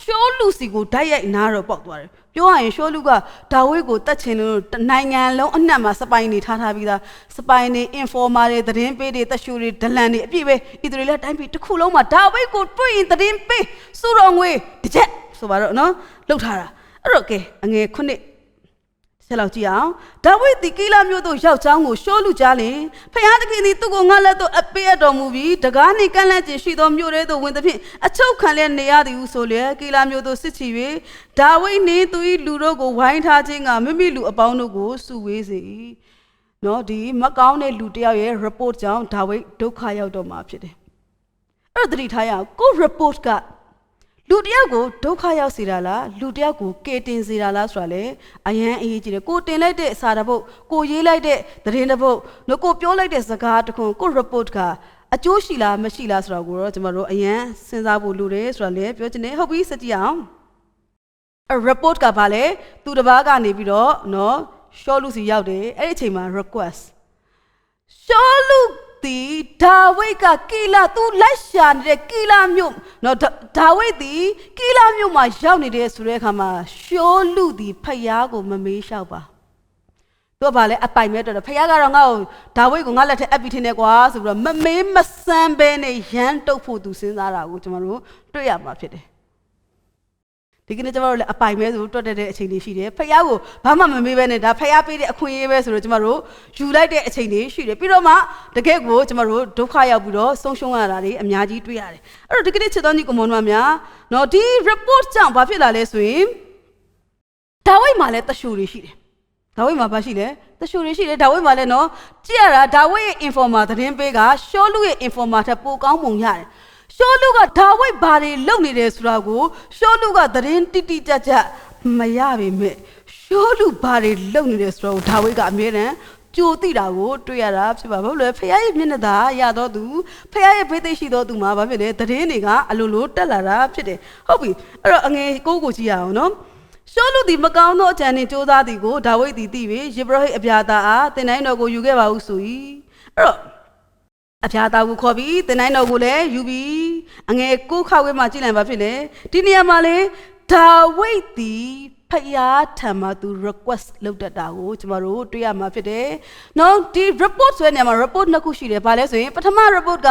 ရှောလူစီကိုဓာတ်ရိုက်နားတော့ပေါက်သွားတယ်ပြောရရင်ရှောလူကဒါဝိဒ်ကိုတတ်ချင်လို့နိုင်ငံလုံးအနှံ့မှာစပိုင်နေထားပြီးသားစပိုင်နေ informer တွေသတင်းပေးတွေတက်ရှူတွေဒလန်တွေအပြည့်ပဲဣသရေလတိုင်းပြည်တစ်ခုလုံးမှာဒါဝိဒ်ကိုတွေ့ရင်သတင်းပေးစုတော်ငွေတစ်ချက်ဆိုပါတော့နော်လှုပ်ထားတာအဲ့တော့ကဲအငယ်9ဆက်လောက်ကြည့်အောင်ဒါဝိဒ်ဒီကီလာမြို့သို့ရောက်ချောင်းကိုရှောလူကြားလင်ဖျားသခင်သည်သူ့ကိုငါလက်သို့အပေးတော်မူပြီးတကားနှင့်ကန့်လန့်ခြင်းရှိသောမြို့ထဲသို့ဝင်သဖြင့်အချုပ်ခံလျက်နေရသည်ဟုဆိုလျက်ကီလာမြို့သို့စစ်ချီ၍ဒါဝိဒ်နှင့်သူ၏လူတို့ကိုဝိုင်းထားခြင်းကမိမိလူအပေါင်းတို့ကိုစုဝေးစေ၏နော်ဒီမကောင်းတဲ့လူတယောက်ရဲ့ report ကြောင့်ဒါဝိဒ်ဒုက္ခရောက်တော့မှာဖြစ်တယ်အဲ့တော့သတိထားရအောင်ကို report က လူတယောက်ကိုဒုက္ခရောက်စေတာလားလူတယောက်ကိုကယ်တင်စေတာလားဆိုတာလေအရန်အေးကြီးတယ်ကိုတင်လိုက်တဲ့စာတစ်ပုဒ်ကိုရေးလိုက်တဲ့သတင်းတစ်ပုဒ်လို့ကိုပြောလိုက်တဲ့စကားတစ်ခုကို report ကအကျိုးရှိလားမရှိလားဆိုတာကိုတော့ကျွန်တော်တို့အရန်စဉ်းစားဖို့လိုတယ်ဆိုတာလေပြောချင်တယ်ဟုတ်ပြီစကြည့်အောင်report ကဘာလဲသူတစ်ပါးကနေပြီးတော့နော်ရှောလူစီရောက်တယ်အဲ့ဒီအချိန်မှာ request ရှောလူဒီဒါဝိဒ်ကကီလာသူလိုက်ရှာနေတဲ့ကီလာမြို့နော်ဒါဝိဒ်ဒီကီလာမြို့မှာရောက်နေတဲ့ဆိုတဲ့အခါမှာရှောလူဒီဖယားကိုမမေးလျှောက်ပါသူကဘာလဲအပိုင်မဲ့တော့ဖယားကတော့ငါ့ကိုဒါဝိဒ်ကိုငါလက်ထက်အပ်ပြီးထင်းနေကွာဆိုပြီးတော့မမေးမစမ်းပဲနဲ့ရမ်းတုတ်ဖို့သူစဉ်းစားတာကိုကျွန်တော်တို့တွေ့ရမှာဖြစ်တယ်ဒီကနေ့ကျွန်တော်တို့လည်းအပိုင်မဲဆိုတွတ်တဲ့အချိန်တွေရှိတယ်ဖယားကိုဘာမှမမေးပဲနဲ့ဒါဖယားပေးတဲ့အခွင့်အရေးပဲဆိုတော့ကျွန်တော်တို့ယူလိုက်တဲ့အချိန်တွေရှိတယ်ပြီးတော့မှတကယ့်ကိုကျွန်တော်တို့ဒုက္ခရောက်ပြီးတော့ဆုံးရှုံးရတာတွေအများကြီးတွေ့ရတယ်အဲ့တော့ဒီကနေ့ချစ်တော်ညီကောင်မတို့များနော်ဒီ report ကြောင့်ဘာဖြစ်လာလဲဆိုရင်ဒါဝိဒ်မှာလည်းတရှူတွေရှိတယ်ဒါဝိဒ်မှာဘာရှိလဲတရှူတွေရှိတယ်ဒါဝိဒ်မှာလည်းနော်ကြည့်ရတာဒါဝိဒ်ရဲ့ informer သတင်းပေးကရှောလူရဲ့ informer ထက်ပိုကောင်းပုံရတယ်ရှောလူကဒါဝိဒ်ဘာတွေလုပ်နေတယ်ဆိုတာကိုရှောလူကသတင်းတိတိကျကျမရပေမဲ့ရှောလူဘာတွေလုပ်နေတယ်ဆိုတော့ဒါဝိဒ်ကအမြဲတမ်းကြိုသိတာကိုတွေ့ရတာဖြစ်ပါဘူးလေဖခင်ရဲ့မျက်နှာသာရတော့သူဖခင်ရဲ့ဖေးသိရှိတော့သူမှာဘာဖြစ်လဲသတင်းတွေကအလိုလိုတက်လာတာဖြစ်တယ်ဟုတ်ပြီအဲ့တော့အငယ်ကိုကြည့်ရအောင်နော်ရှောလူဒီမကောင်းသောအကြံနှင့်ကြိုးစားသည်ကိုဒါဝိဒ်သည်သိပြီးယေဘရဟိအဗျာသာအားတင်တိုင်းတော်ကိုယူခဲ့ပါဟုဆို၏အဲ့တော့အဖျားသားကိုခေါ်ပြီးတင်တိုင်းတော်ကိုလည်းယူပြီးအငယ်ကိုခောက်ဝဲမှာကြည့်လိုက်ပါဖြစ်လေဒီနေရာမှာလေဒါဝိဒ်ဒီဖယားထံမှာသူ request လုပ်တတ်တာကိုကျွန်တော်တို့တွေ့ရမှာဖြစ်တယ်။နော်ဒီ report ဆိုတဲ့နေရာမှာ report နှစ်ခုရှိတယ်။ဘာလဲဆိုရင်ပထမ report က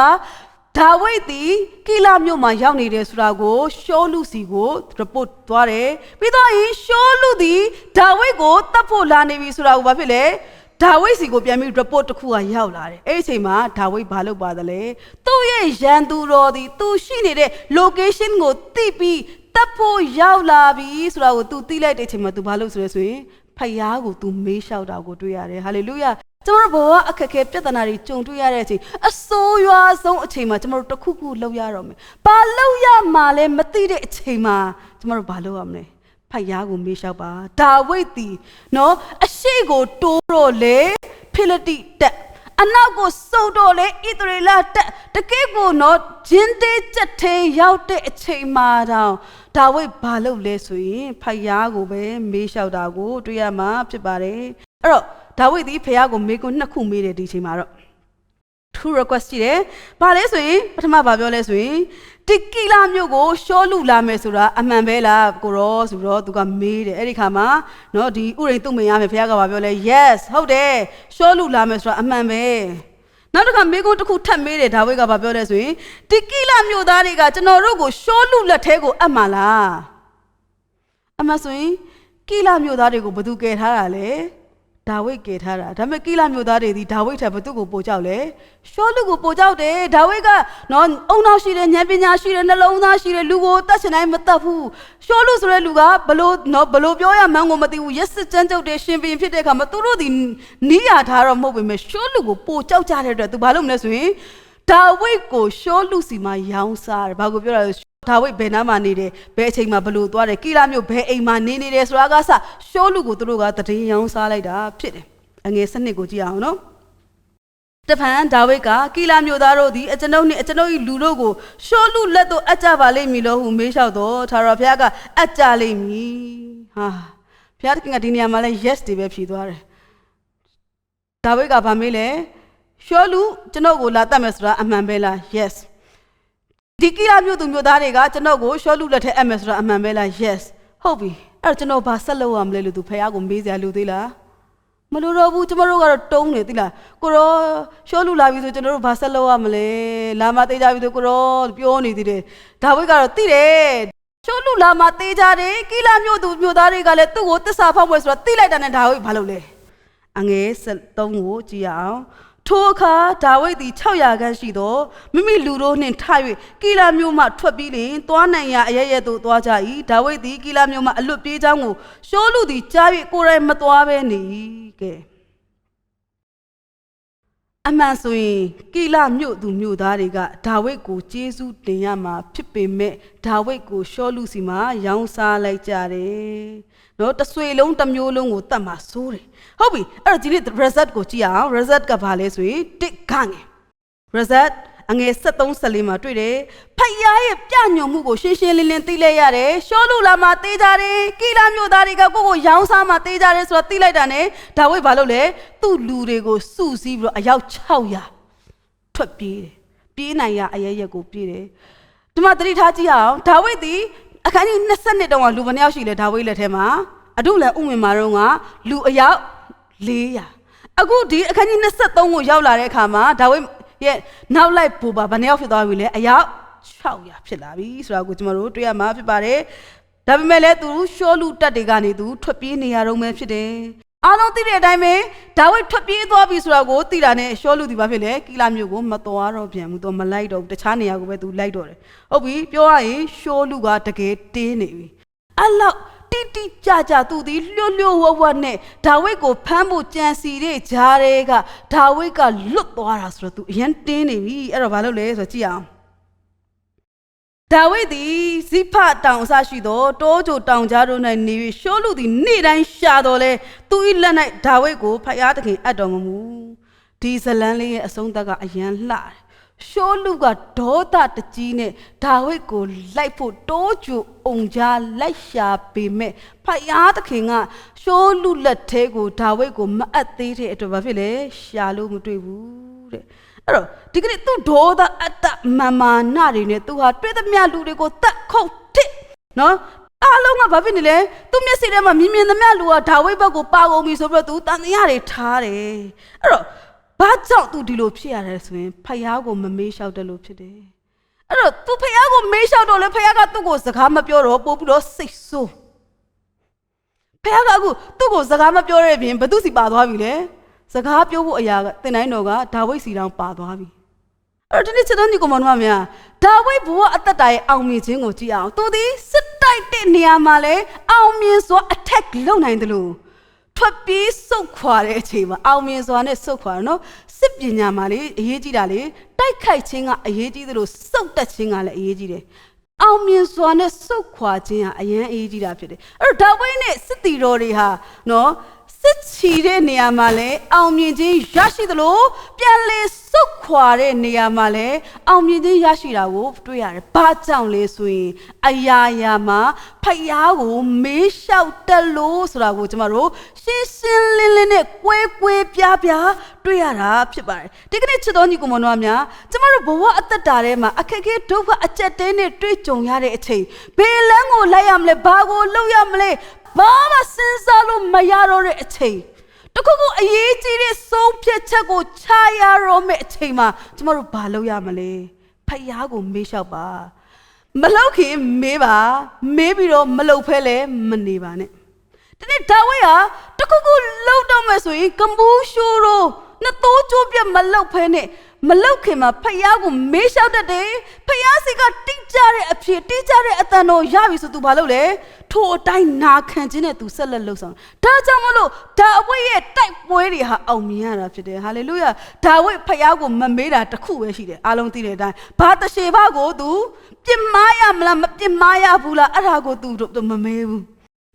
ဒါဝိဒ်ဒီကီလာမြို့မှာရောက်နေတယ်ဆိုတာကိုရှောလူစီကို report သွားတယ်။ပြီးတော့ရှောလူဒီဒါဝိဒ်ကိုတတ်ဖို့လာနေပြီဆိုတာကိုဘာဖြစ်လဲဒါဝိဒ်စီကိုပြန်ပြီး report တစ်ခုကရောက်လာတယ်အဲ့ဒီအချိန်မှာဒါဝိဒ်ဘာလုပ်ပါသလဲသူ့ရဲ့ရန်သူတော်ဒီသူရှိနေတဲ့ location ကိုသိပြီးတပ်ဖို့ရောက်လာပြီဆိုတာကိုသူသိလိုက်တဲ့အချိန်မှာသူဘာလုပ်ဆိုလဲဆိုရင်ဖယားကိုသူမေးလျှောက်တာကိုတွေ့ရတယ်ဟာလေလုယာကျွန်တော်တို့ဘဝအခက်အခဲပြဿနာတွေကြုံတွေ့ရတဲ့အချိန်အဆိုးရွားဆုံးအချိန်မှာကျွန်တော်တို့တစ်ခုခုလုပ်ရတော့မယ်ဘာလုပ်ရမှာလဲမသိတဲ့အချိန်မှာကျွန်တော်တို့ဘာလုပ်ရမလဲဖယားကိုမေးလျှောက်ပါဒါဝိဒ်ဒီနော်အရှိကိုတိုးတော့လေဖိလိတိတက်အနောက်ကိုစုံတော့လေဣသရေလတက်တကယ့်ကိုနော်ဂျင်းသေးချက်သေးရောက်တဲ့အချိန်မှာတော့ဒါဝိဒ်ဘာလုပ်လဲဆိုရင်ဖယားကိုပဲမေးလျှောက်တာကိုတွေ့ရမှာဖြစ်ပါတယ်အဲ့တော့ဒါဝိဒ်ဒီဖယားကိုမေးခွန်းနှစ်ခုမေးတယ်ဒီအချိန်မှာတော့ two request ရှိတယ်ဘာလဲဆိုရင်ပထမဘာပြောလဲဆိုရင်ဒီကီလာမြို့ကိုရှောလူလာမယ်ဆိုတာအမှန်ပဲလားကိုရောဆိုတော့သူကမေးတယ်အဲ့ဒီခါမှာနော်ဒီဥရိန်သူ့မင်ရမယ်ဖခင်ကဘာပြောလဲ yes ဟုတ်တယ်ရှောလူလာမယ်ဆိုတာအမှန်ပဲနောက်တစ်ခါမေးခွန်းတစ်ခုထပ်မေးတယ်ဒါဝိဒ်ကဘာပြောလဲဆိုရင်ဒီကီလာမြို့သားတွေကကျွန်တော်တို့ကိုရှောလူလက်ထဲကိုအပ်မှာလားအမှန်ဆိုရင်ကီလာမြို့သားတွေကိုဘယ်သူကယ်ထားတာလဲဒါဝိဒ်ကယ်ထားတာဒါပေမဲ့ကီလာမြို့သားတွေဒီဒါဝိဒ်ထက်ဘသူကိုပိုကြောက်လဲရှောလူကိုပိုကြောက်တယ်ဒါဝိဒ်ကနော်အုံနောက်ရှိတယ်ဉာဏ်ပညာရှိတယ်နှလုံးသားရှိတယ်လူကိုတတ်ချင်တိုင်းမတတ်ဘူးရှောလူဆိုတဲ့လူကဘလို့ပြောရမှန်းကိုမသိဘူးရက်စစ်ကြမ်းကြုတ်တယ်ရှင်ဘင်ဖြစ်တဲ့အခါမှာသူတို့ဒီနီးရထားတော့မဟုတ်ပေမဲ့ရှောလူကိုပိုကြောက်ကြတဲ့အတွက်သူဘာလုပ်မလဲဆိုရင်ဒါဝိဒ်ကိုရှောလူစီမှာရောင်းစားတယ်ဘာကိုပြောတာလဲဒါဝိဒ်ဘယ်နားမှာနေတယ်ဘယ်အချိန်မှာဘလို့သွားတယ်ကီလာမြို့ဘယ်အိမ်မှာနေတယ်ဆိုတာကစရှောလူကိုသူတို့ကတည်ရောင်းစားလိုက်တာဖြစ်တယ်အငယ်စနစ်ကိုကြည့်အောင်နော်တဖန်ဒါဝိဒ်ကကီလာမြို့သားတို့သည်အကျွန်ုပ်နှင့်အကျွန်ုပ်၏လူတို့ကိုရှောလူလက်သို့အပ်ကြပါလိမ့်မည်လို့ဟုမေးလျှောက်တော့ထာဝရဘုရားကအပ်ကြလိမ့်မည်ဟာဘုရားသခင်ကဒီနေရာမှာလဲ yes တွေပဲဖြေသွားတယ်ဒါဝိဒ်ကဗာမေးလဲရှောလူကျွန်ုပ်ကိုလာတတ်မယ်ဆိုတာအမှန်ပဲလား yesဒီကီလာမြို့သူမြို့သားတွေကကျွန်တော်ကိုရှောလူလက်ထဲအပ်မယ်ဆိုတာအမှန်ပဲလား yes ဟုတ်ပြီအဲ့တော့ကျွန်တော်ဘာဆက်လုပ်ရမလဲလို့သူဖခင်ကိုမေးစရာလိုသေးလားမလိုတော့ဘူးကျွန်တော်တို့ကတော့တုံးနေသီလားကိုရောရှောလူလာပြီဆိုကျွန်တော်တို့ဘာဆက်လုပ်ရမလဲလာမသေးကြပြီဆိုကိုရောပြောနေသေးတယ်ဒါဝိဒ်ကတော့သိတယ်ရှောလူလာမသေးကြတယ်ကီလာမြို့သူမြို့သားတွေကလည်းသူ့ကိုတစ္ဆာဖောက်ပွဲဆိုတာသိလိုက်တာနဲ့ဒါဝိဒ်ဘာလုပ်လဲအငယ်73ကိုကြည့်ရအောင်ထိုအခါဒါဝိဒ်သည်600ခန်းရှိသောမိမိလူတို့နှင့်ထ၍ကီလာမြို့မှထွက်ပြီးလျှင်သွားနိုင်ရာအရရက်သို့သွားကြ၏ဒါဝိဒ်သည်ကီလာမြို့မှအလွတ်ပြေးကြောင်းကိုရှောလူသည်ကြား၍ကိုယ်တိုင်မသွားဘဲနေကဲ အမှန်ဆိုရင်ကိလမြို့သူမြို့သားတွေကဒါဝိဒ်ကိုကျေးဇူးတင်ရမှာဖြစ်ပေမဲ့ဒါဝိဒ်ကိုရှောလုစီမှာရောင်းစားလိုက်ကြတယ်နော်တဆွေလုံးတစ်မျိုးလုံးကိုတတ်မှာစိုးတယ်ဟုတ်ပြီအဲ့တော့ဒီနေ့ result ကိုကြည့်အောင် result ကဘာလဲဆိုရင်တစ်ခငယ် result အငယ်73-74မှာတွေ့တယ်ဖယားရဲ့ပြညွန်မှုကိုရှင်းရှင်းလင်းလင်းသိလိုက်ရတယ်ရှောလုလာမှာတေးကြတယ်ကိလမြို့သားတွေကကိုကိုရောင်းစားမှာတေးကြတယ်ဆိုတော့သိလိုက်တာ ਨੇ ဒါဝိဒ်ဘာလုပ်လဲသူ့လူတွေကိုစုစည်းပြီးတော့အယောက်600ထွက်ပြေးတယ်ပြေးနိုင်ရအရရက်ကိုပြေးတယ်ဒီမှာသတိထားကြည့်အောင်ဒါဝိဒ်ဒီအခန်းကြီး20တုန်းကလူဘယ်နှယောက်ရှိလဲဒါဝိဒ်လက်ထဲမှာအဒုလန်ဥဝင်မာတော့ကလူအယောက်400အခုဒီအခန်းကြီး23ကိုရောက်လာတဲ့အခါမှာဒါဝိဒ်ရဲ့နောက်လိုက်ပူပါဘယ်နှယောက်ဖြစ်သွားပြီလဲအယောက်600ဖြစ်လာပြီဆိုတာကိုကျွန်တော်တို့တွေ့ရမှာဖြစ်ပါတယ်ဒါပေမဲ့လည်းသူရှောလုတက်တွေကနေသူထွက်ပြေးနေရတော့မှဖြစ်တယ်အားလုံးသိတဲ့အတိုင်းပဲဒါဝိဒ်ထွက်ပြေးသွားပြီဆိုတာကိုသိတာနဲ့ရှောလုဒီဘာဖြစ်လဲကိလမြို့ကိုမသွားတော့ပြန်ဘူးသူမလိုက်တော့ဘူးတခြားနေရာကိုပဲသူလိုက်တော့တယ်ဟုတ်ပြီပြောရရင်ရှောလုကတကယ်တင်းနေပြီအဲ့လောက်တိကြသူသည်လျှို့ဝှက်နဲ့ဒါဝိဒ်ကိုဖမ်းဖို့ကြံစီတဲ့ဂျားတွေကဒါဝိဒ်ကလွတ်သွားတာဆိုတော့သူအရင်တင်းနေပြီအဲ့တော့ဘာလုပ်လဲဆိုတော့ကြည့်အောင်ဒါဝိဒ်သည်ဇိဖတောင်အစရှိသောတောကြိုတောင်ကြားတို့၌နေ၍ရှောလုသည်နေ့တိုင်းရှာတော်လဲသူ၏လက်၌ဒါဝိဒ်ကိုဖယားသခင်အပ်တော်မူဒီဇလန်းလေးရဲ့အဆုံးသတ်ကအယံလှတယ်ရှောလုကဒေါသတကြီးနဲ့ဒါဝိဒ်ကိုလိုက်ဖို့တိုးကြိုအုံကြားလိုက်ရှာပေမဲ့ဖယားသခင်ကရှောလုလက်ထဲကိုဒါဝိဒ်ကိုမအပ်သေးတဲ့အတွက်ဘာဖြစ်လဲရှာလို့မတွေ့ဘူးတဲ့အဲ့တော့ဒီကနေ့သူ့ဒေါသအတ္တမာနတွေနဲ့သူဟာတွေ့သမျှလူတွေကိုတတ်ခုတ်တစ်နော်အားလုံးကဘာဖြစ်နေလဲသူမျက်စိထဲမှာမြင်သမျှလူကဒါဝိဒ်ဘက်ကိုပါကုန်ပြီဆိုပြီးတော့သူတန်တရားတွေထားတယ်အဲ့တော့ဘာကြောင့်သူဒီလိုဖြစ်ရတယ်ဆိုရင်ဖယားကိုမမေးလျှောက်တယ်လို့ဖြစ်တယ်အဲ့တော့သူဖယားကိုမေးလျှောက်တော့လေဖယားကသူ့ကိုစကားမပြောတော့ပို့ပြီးတော့စိတ်ဆိုးဖယားကအခုသူ့ကိုစကားမပြောတဲ့ပြင်ဘသူစီပါသွားပြီလေစကားပြောဖို့အရာကတင်တိုင်းတော်ကဒါဝိဒ်စီတောင်ပါသွားပြီအဲ့တော့ဒီနေ့ချက်တော်ညီကောင်မတို့များဒါဝိဒ်ဘဝအသက်တာရဲ့အောင်မြင်ခြင်းကိုကြည့်အောင်သူဒီစစ်တိုက်တဲ့နေရာမှာလေအောင်မြင်စွာ attack လုပ်နိုင်တယ်လို့ထွက်ပြေးစုတ်ခွာတဲ့အချိန်မှာအောင်မြင်စွာနဲ့စုတ်ခွာရနော်စစ်ပညာမှာလေအရေးကြီးတာလေတိုက်ခိုက်ခြင်းကအရေးကြီးသလိုစုတ်တက်ခြင်းကလည်းအရေးကြီးတယ်အောင်မြင်စွာနဲ့စုတ်ခွာခြင်းကအရန်အရေးကြီးတာဖြစ်တယ်အဲ့တော့ဒါဝိဒ်နဲ့စစ်တီတော်တွေဟာနော်စစ်ချီတဲ့နေရာမှာလည်းအောင်မြင်ခြင်းရရှိသလိုပြန်လေစုတ်ခွာတဲ့နေရာမှာလည်းအောင်မြင်ခြင်းရရှိတာကိုတွေ့ရတယ်။ဘာကြောင့်လဲဆိုရင်အရာမှာဖယားကိုမေးလျှောက်တက်လို့ဆိုတာကိုကျမတို့ရှင်းလင်းနဲ့ကွဲပြားတွေ့ရတာဖြစ်ပါတယ်။ဒီကနေ့ချစ်တော်ညီကိုမောင်တို့များကျမတို့ဘဝအသက်တာထဲမှာအခက်အခဲဒုက္ခအကျက်တဲနဲ့တွေ့ကြုံရတဲ့အချိန်ဘယ်လမ်းကိုလိုက်ရမလဲဘာကိုလုပ်ရမလဲဘာမှစဉ်းစားလို့မရတော့တဲ့အချိန်တခုခုအရေးကြီးတဲ့ဆုံးဖြတ်ချက်ကိုချရတော့မယ့်အချိန်မှာကျမတို့ဘာလုပ်ရမလဲဖယားကိုမေးလျှောက်ပါမလုပ်ခင်မေးပါမေးပြီးတော့မလုပ်ဖဲလဲမနေပါနဲ့ဒီနေ့ဒါဝိဒ်ဟာတခုခုလုပ်တော့မယ်ဆိုရင်ကမူးရှိုးတော့နှစ်သိုးကျိုးပြမလုပ်ဖဲနဲ့မလောက်ခင်မှာဖယားကိုမေးလျှောက်တတ်တယ်ဖယားစီကတိကျတဲ့အဖြစ်တိကျတဲ့အတန်တော်ရပြီဆိုသူဘာလုပ်လဲထိုအတိုင်းနာခံခြင်းနဲ့သူဆက်လက်လှုပ်ဆောင်ဒါကြောင့်မလို့ဒါဝိဒ်ရဲ့တိုက်ပွဲတွေဟာအောင်မြင်ရတာဖြစ်တယ်ဟာလေလုယာဒါဝိဒ်ဖယားကိုမမေးတာတစ်ခုပဲရှိတယ်အားလုံးသိတဲ့အတိုင်းဘာတရှေဘကိုသူပြစ်မှားရမလားမပြစ်မှားရဘူးလားအဲ့ဒါကိုသူမမေးဘူး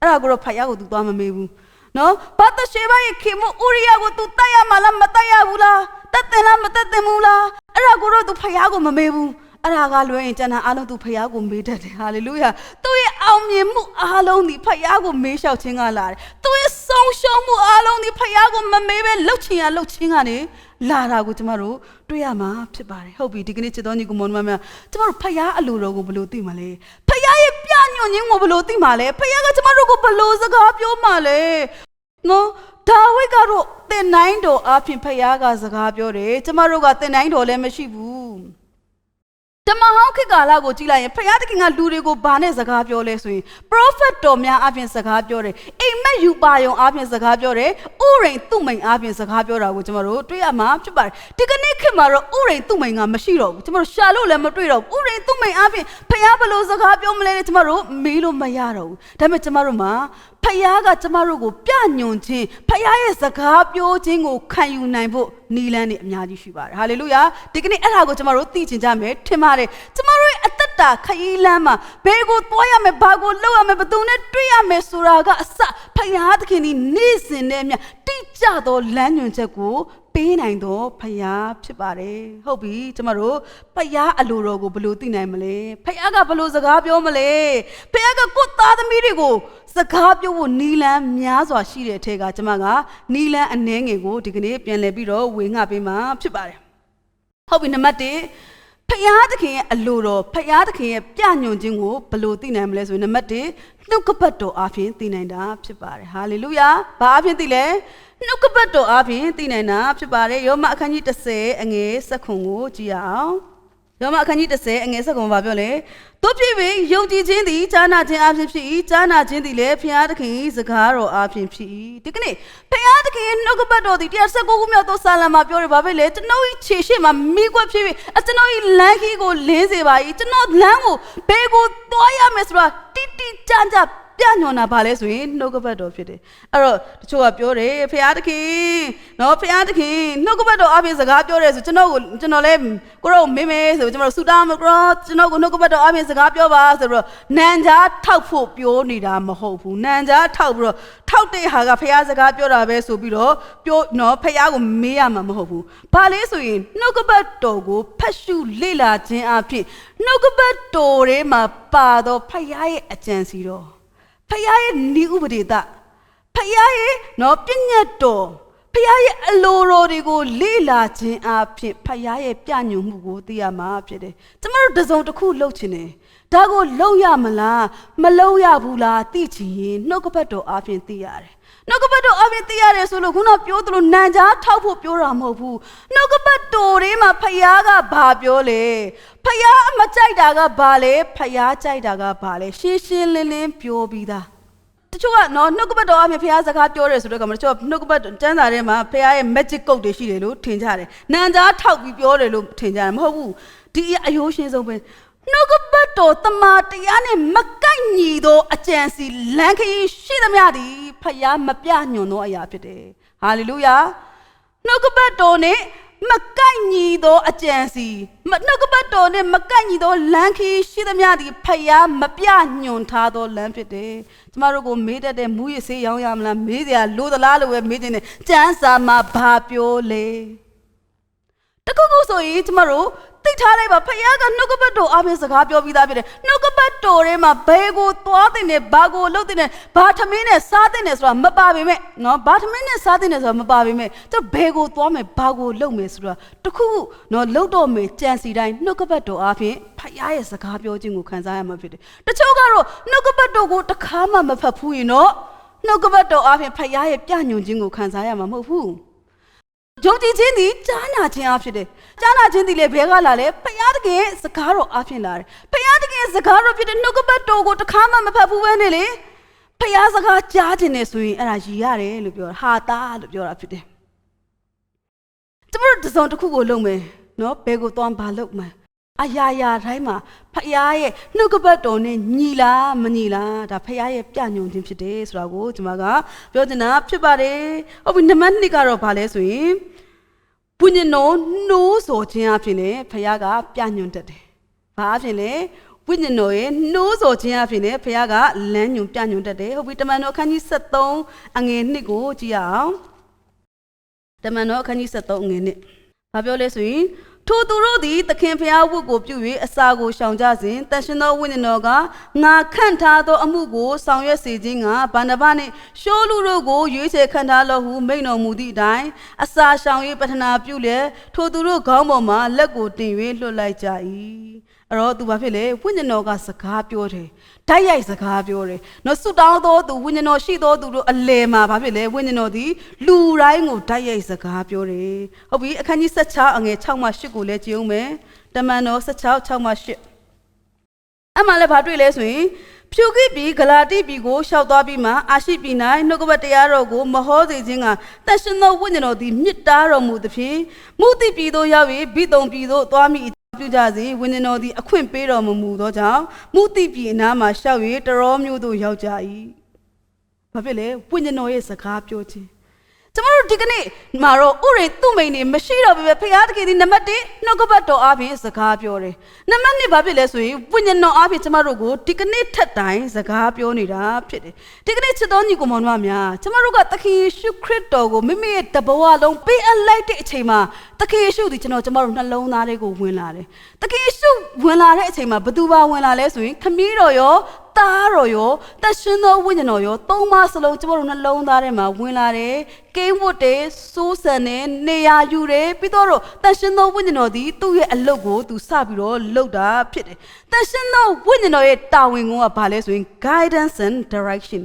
အဲ့ဒါကိုတော့ဖယားကိုသူသွားမမေးဘူးနော်ဘာတရှေဘရဲ့ခင်မဥရိယကိုသူတတ်ရမလားမတတ်ရဘူးလားတတ်တယ်လားမတတ်တယ်ဘူးလားအဲ့ဒါကိုတော့သူဖယားကိုမမေးဘူးအဲ့ဒါကလွယ်ရင်ကျန်တာအားလုံးသူဖယားကိုမေးတတ်တယ်ဟာလေလုယာသူရဲ့အောင်မြင်မှုအားလုံးဒီဖယားကိုမေးလျှောက်ခြင်းကလာတယ်သူရဲ့ဆုံးရှုံးမှုအားလုံးဒီဖယားကိုမမေးပဲလှုပ်ချင်ကနေလာတာကိုကျမတို့တွေ့ရမှာဖြစ်ပါတယ်ဟုတ်ပြီဒီကနေ့ချစ်တော်ညီကိုမောင်နှမများကျမတို့ဖယားအလိုတော်ကိုဘယ်လိုသိမှာလဲဖယားရဲ့ပြညွှန်ခြင်းကိုဘယ်လိုသိမှာလဲဖယားကကျမတို့ကိုဘယ်လိုစကားပြောမှာလဲနော်ဒါဝိဒ်ကတော့တင်နိုင်တော်အဖြစ်ဖယားကစကားပြောတယ်ကျမတို့ကတင်နိုင်တော်လည်းမရှိဘူးဓမ္မဟောင်းခေတ်ကာလကိုကြည့်လိုက်ရင်ဖယားသခင်ကလူတွေကိုဘာနဲ့စကားပြောလဲဆိုရင် prophet တော်များအပြင်စကားပြောတယ်အိမ်မက်ယူပါယုံအပြင်စကားပြောတယ်ဥရိန်သူ့မိန်အပြင်စကားပြောတာကိုကျမတို့တွေ့ရမှာဖြစ်ပါတယ်ဒီကနေ့ခေတ်မှာတော့ဥရိန်သူ့မိန်ကမရှိတော့ဘူးကျမတို့ရှာလို့လည်းမတွေ့တော့ဘူးဥရိန်သူ့မိန်အပြင်ဖယားဘလို့စကားပြောမလဲကျမတို့မေးလို့မရတော့ဘူးဒါပေမဲ့ကျမတို့မှာဖယားကကျမတို့ကိုပြညွန်ခြင်းဖယားရဲ့စကားပြောခြင်းကိုခံယူနိုင်ဖို့ နီလန်းနေအများကြီးရှိပါတယ်ဟာလေလုယာဒီကနေ့အဲ့ဒါကိုကျမတို့သိချင်ကြမယ်ထင်ပါတယ်ကျမတို့ရဲ့အသက်တာခရီးလမ်းမှာဘယ်ကိုသွားရမယ်ဘာကိုလုပ်ရမယ်ဘယ်သူနဲ့တွေ့ရမယ်ဆိုတာကအစဖယားသခင်ဒီနေ့စဉ်နဲ့မြတိကျသောလမ်းညွှန်ချက်ကိုပေးနိုင်တော့ဖယားဖြစ်ပါတယ်ဟုတ်ပြီကျမတို့ဖယားအလိုတော်ကိုဘယ်လိုသိနိုင်မလဲဖယားကဘယ်လိုစကားပြောမလဲဖယားကကိုယ်သားသမီးတွေကိုစကားပြောဖို့နီလန်းများစွာရှိတဲ့အထက်ကကျမကနီလန်းအနှဲငယ်ကိုဒီကနေ့ပြန်လည်ပြီးတော့ဝေငှပေးမှာဖြစ်ပါတယ်ဟုတ်ပြီနံပါတ်1ဖယားသခင်ရဲ့အလိုတော်ဖယားသခင်ရဲ့ပြညွှန်ခြင်းကိုဘယ်လိုသိနိုင်မလဲဆိုရင်နံပါတ်1နှုတ်ကပတ်တော်အပြင်သိနိုင်တာဖြစ်ပါတယ်ဟာလေလုယာဘာအပြင်သိလဲနှုတ်ကပတ်တော်အပြင်သိနိုင်တာဖြစ်ပါတယ်ယောမအခန်းကြီး10အငယ်7ကိုကြည့်အောင်ယောမအခန်းကြီး10အငယ်7ကိုဘာပြောလဲတို့ဖြစ်ပြီးယုံကြည်ခြင်းသည်ကြားနာခြင်းအပြင်ဖြစ်၏ကြားနာခြင်းသည်လည်းဖယားသခင်စကားတော်အပြင်ဖြစ်၏ဒီကနေ့ဖယားသခင်နှုတ်ကပတ်တော်သည်119ခုမြောက်သောစာလံမှာပြောရပါပဲလေကျွန်တော်ခြေရှိမှမိကွက်ဖြစ်ပြီးကျွန်တော်လမ်းခီးကိုလင်းစေပါ၏ကျွန်တော်လမ်းကိုဘယ်ကိုသွားရမယ်ဆိုတာတိတိကျကျပြညွှန်တာပါလဲဆိုရင်နှုတ်ကပတ်တော်ဖြစ်တယ်အဲ့တော့တချို့ကပြောတယ်ဖယားသခင်နော်ဖယားသခင်နှုတ်ကပတ်တော်အပြင်စကားပြောတယ်ဆိုကျွန်တော်လည်းကိုရောမေးမေးဆိုကျွန်တော်ဆူတောင်းမကောကျွန်တော်ကိုနှုတ်ကပတ်တော်အပြင်စကားပြောပါဆိုတော့နန်ကြားထောက်ဖို့ပြောနေတာမဟုတ်ဘူးနန်ကြားထောက်ပြီးတော့ထောက်တဲ့ဟာကဖယားစကားပြောတာပဲဆိုပြီးတော့ပြောနော်ဖယားကိုမေးရမှာမဟုတ်ဘူးဘာလဲဆိုရင်နှုတ်ကပတ်တော်ကိုဖတ်ရှုလေ့လာခြင်းအပြင်နှုတ်ကပတ်တော်ထဲမှာပါတော့ဖယားရဲ့အကြံစီတော်ဖယားရဲ့နိဥပဒေတာဖယားရဲ့နော်ပညတ်တော်ဖယားရဲ့အလိုတော်တွေကိုလေ့လာခြင်းအဖြစ်ဖယားရဲ့ပြညွှန်မှုကိုသိရမှာဖြစ်တယ်ကျမတို့တစုံတစ်ခုလုပ်ချင်တယ်ဒါကိုလုပ်ရမလားမလုပ်ရဘူးလားသိချင်ရင်နှုတ်ကပတ်တော်အဖြစ်သိရတယ်နှုတ်ကပတ်တော်အပြင်သိရတယ်ဆိုလို့ခုနပြောသလိုနန်ကြားထောက်ဖို့ပြောတာမဟုတ်ဘူးနှုတ်ကပတ်တော်ထဲမှာဖယားကဘာပြောလဲဖယားမကြိုက်တာကဘာလဲဖယားကြိုက်တာကဘာလဲရှင်းရှင်းလင်းလင်းပြောပြီးသားတချို့ကနော်နှုတ်ကပတ်တော်အပြင်ဖယားစကားပြောတယ်ဆိုတော့ကမတချို့နှုတ်ကပတ်ကျမ်းစာထဲမှာဖယားရဲ့ magic code တွေရှိတယ်လို့ထင်ကြတယ်နန်ကြားထောက်ပြီးပြောတယ်လို့ထင်ကြတယ်မဟုတ်ဘူးဒီအယိုးရှင်းဆုံးပဲနှုတ်ကပတ်တော်တမန်တရားနဲ့မကိုက်ညီသောအကြံစီလမ်းခရီးရှိသမျှသည်ဖယားမပြညွန်သောအရာဖြစ်တယ်ဟာလေလုယာနှုတ်ကပတ်တော်နဲ့မကိုက်ညီသောအကြံစီနှုတ်ကပတ်တော်နဲ့မကိုက်ညီသောလမ်းခရီးရှိသမျှသည်ဖယားမပြညွန်ထားသောလမ်းဖြစ်တယ်ကျမတို့ကိုမေးတတ်တဲ့မူရစေးရောင်းရမလားမေးစရာလိုသလားလို့ပဲမေးနေတဲ့ကျမ်းစာမှာဘာပြောလဲတခုခုဆိုရင်ကျမတို့သိထားလိုက်ပါဖယားကနှုတ်ကပတ်တော်အပြင်စကားပြောပြီးသားဖြစ်တယ်နှုတ်ကပတ်တော်ထဲမှာဘယ်ကိုသွားတဲ့နဲ့ဘာကိုလုပ်တဲ့နဲ့ဘာထမင်းနဲ့စားတဲ့နဲ့ဆိုတာမပါပေမဲ့နော်ဘာထမင်းနဲ့စားတဲ့နဲ့ဆိုတာမပါပေမဲ့သူဘယ်ကိုသွားမယ်ဘာကိုလုပ်မယ်ဆိုတာတခုခုနော်လုပ်တော့မယ်ကြံစီတိုင်းနှုတ်ကပတ်တော်အပြင်ဖယားရဲ့စကားပြောခြင်းကိုခံစားရမှာဖြစ်တယ်တချို့ကတော့နှုတ်ကပတ်တော်ကိုတခါမှမဖတ်ဘူးရင်တော့နှုတ်ကပတ်တော်အပြင်ဖယားရဲ့ပြညွှန်ခြင်းကိုခံစားရမှာမဟုတ်ဘူးယုံကြည်ခြင်းသည်ကြားနာခြင်းအဖြစ်တယ်ကြားနာခြင်းသည်လည်းဘယ်ကလာလဲဖယားတကယ်စကားတော်အဖြစ်လာတယ်ဖယားတကယ်စကားတော်ဖြစ်တဲ့နှုတ်ကပတ်တော်ကိုတခါမှမဖတ်ဘူးပဲနဲ့လေဖယားစကားကြားခြင်းနဲ့ဆိုရင်အဲ့ဒါရည်ရတယ်လို့ပြောတာဟာတာလို့ပြောတာဖြစ်တယ်ကျမတို့တစုံတစ်ခုကိုလုပ်မယ်နော်ဘယ်ကိုသွားဘာလုပ်မယ်အရာရာတိုင်းမှာဖယားရဲ့နှုတ်ကပတ်တော်နဲ့ညီလားမညီလားဒါဖယားရဲ့ပြညွှန်ခြင်းဖြစ်တယ်ဆိုတာကိုကျွန်မကပြောချင်တာဖြစ်ပါတယ်ဟုတ်ပြီနံပါတ်2ကတော့ဘာလဲဆိုရင်ဝိညာဉ်တော်နှိုးဆော်ခြင်းအဖြစ်နဲ့ဖယားကပြညွှန်တတ်တယ်ဘာအဖြစ်လဲဝိညာဉ်တော်ရဲ့နှိုးဆော်ခြင်းအဖြစ်နဲ့ဖယားကလမ်းညွှန်ပြညွှန်တတ်တယ်ဟုတ်ပြီတမန်တော်အခန်းကြီး73အငယ်1ကိုကြည့်ရအောင်တမန်တော်အခန်းကြီး73အငယ်1ဘာပြောလဲဆိုရင်ထိုသူတို့သည်သခင်ဖျားဝတ်ကိုပြု၍အစာကိုရှောင်ကြစဉ်တန်ရှင်သောဝိညာဉ်တော်ကငါခန့်ထားသောအမှုကိုဆောင်ရွက်စေခြင်းကဗန္ဒဗနှင့်ရှောလူတို့ကိုရွေးချယ်ခန့်ထားလောဟုမိန့်တော်မူသည့်အတိုင်းအစာရှောင်၍ပထနာပြုလျက်ထိုသူတို့ခေါင်းပေါ်မှာလက်ကိုတင်၍လွှတ်လိုက်ကြ၏အဲ့တော့သူဘာဖြစ်လဲဝိညာဉ်တော်ကစကားပြောတယ်ဓာတ်ရိုက်စကားပြောတယ်နော်ဆုတောင်းသောသူဝိညာဉ်တော်ရှိသောသူတို့အလယ်မှာဘာဖြစ်လဲဝိညာဉ်တော်သည်လူတိုင်းကိုဓာတ်ရိုက်စကားပြောတယ်ဟုတ်ပြီအခန်းကြီး16အငယ်6မှ8ကိုလည်းကြည့်အောင်မယ်တမန်တော်16 6မှ8အမှလည်းဘာတွေ့လဲဆိုရင်ဖြူခိပြည်ဂလာတိပြည်ကိုရှောက်သွားပြီးမှအာရှိပြည်၌နှုတ်ကပတ်တရားတော်ကိုမဟောစေခြင်းကတန်ရှင်သောဝိညာဉ်တော်သည်မြစ်တားတော်မူသဖြင့်မုသိပြည်သို့ရောက်၍ဘိသုန်ပြည်သို့သွားမိပြုကြစေဝိညာဉ်တော်သည်အခွင့်ပေးတော်မမူသောကြောင့်မုသိပြည်အနားမှာရှောက်၍တရောမျိုးသို့ရောက်ကြ၏ဘာဖြစ်လဲဝိညာဉ်တော်ရဲ့စကားပြောခြင်း ကျမတို့ဒီကနေ့မှာတော့ဥရိသူ့မိန်နေမရှိတော့ပြီပဲဖခင်တခင်ဒီနံပါတ်1နှုတ်ကပတ်တော်အားဖြင့်စကားပြောတယ်နံပါတ်2ဘာဖြစ်လဲဆိုရင်ဝိညာဉ်တော်အားဖြင့်ကျမတို့ကိုဒီကနေ့ထက်တိုင်းစကားပြောနေတာဖြစ်တယ်ဒီကနေ့ချစ်တော်ညီကိုမောင်နှမများကျမတို့ကသခင်ယေရှုခရစ်တော်ကိုမိမိရဲ့တဘဝလုံးပေးအပ်လိုက်တဲ့အချိန်မှာသခင်ယေရှုသည်ကျမတို့နှလုံးသားတွေကိုဝင်လာတယ်သခင်ယေရှုဝင်လာတဲ့အချိန်မှာဘသူပါဝင်လာလဲဆိုရင်ခမည်းတော်ရောသားတော်ရောတရှင်သောဝိညာဉ်တော်ရောသုံးပါးစလုံးကျမတို့နှလုံးသားထဲမှာဝင်လာတယ်ကိန်းဝတ်တယ်စိုးစံတယ်နေရာယူတယ်ပြီးတော့တရှင်သောဝိညာဉ်တော်သည်သူ့ရဲ့အလုပ်ကိုသူစပြီးတော့လုပ်တာဖြစ်တယ်တရှင်သောဝိညာဉ်တော်ရဲ့တာဝန်ကဘာလဲဆိုရင် guidance and direction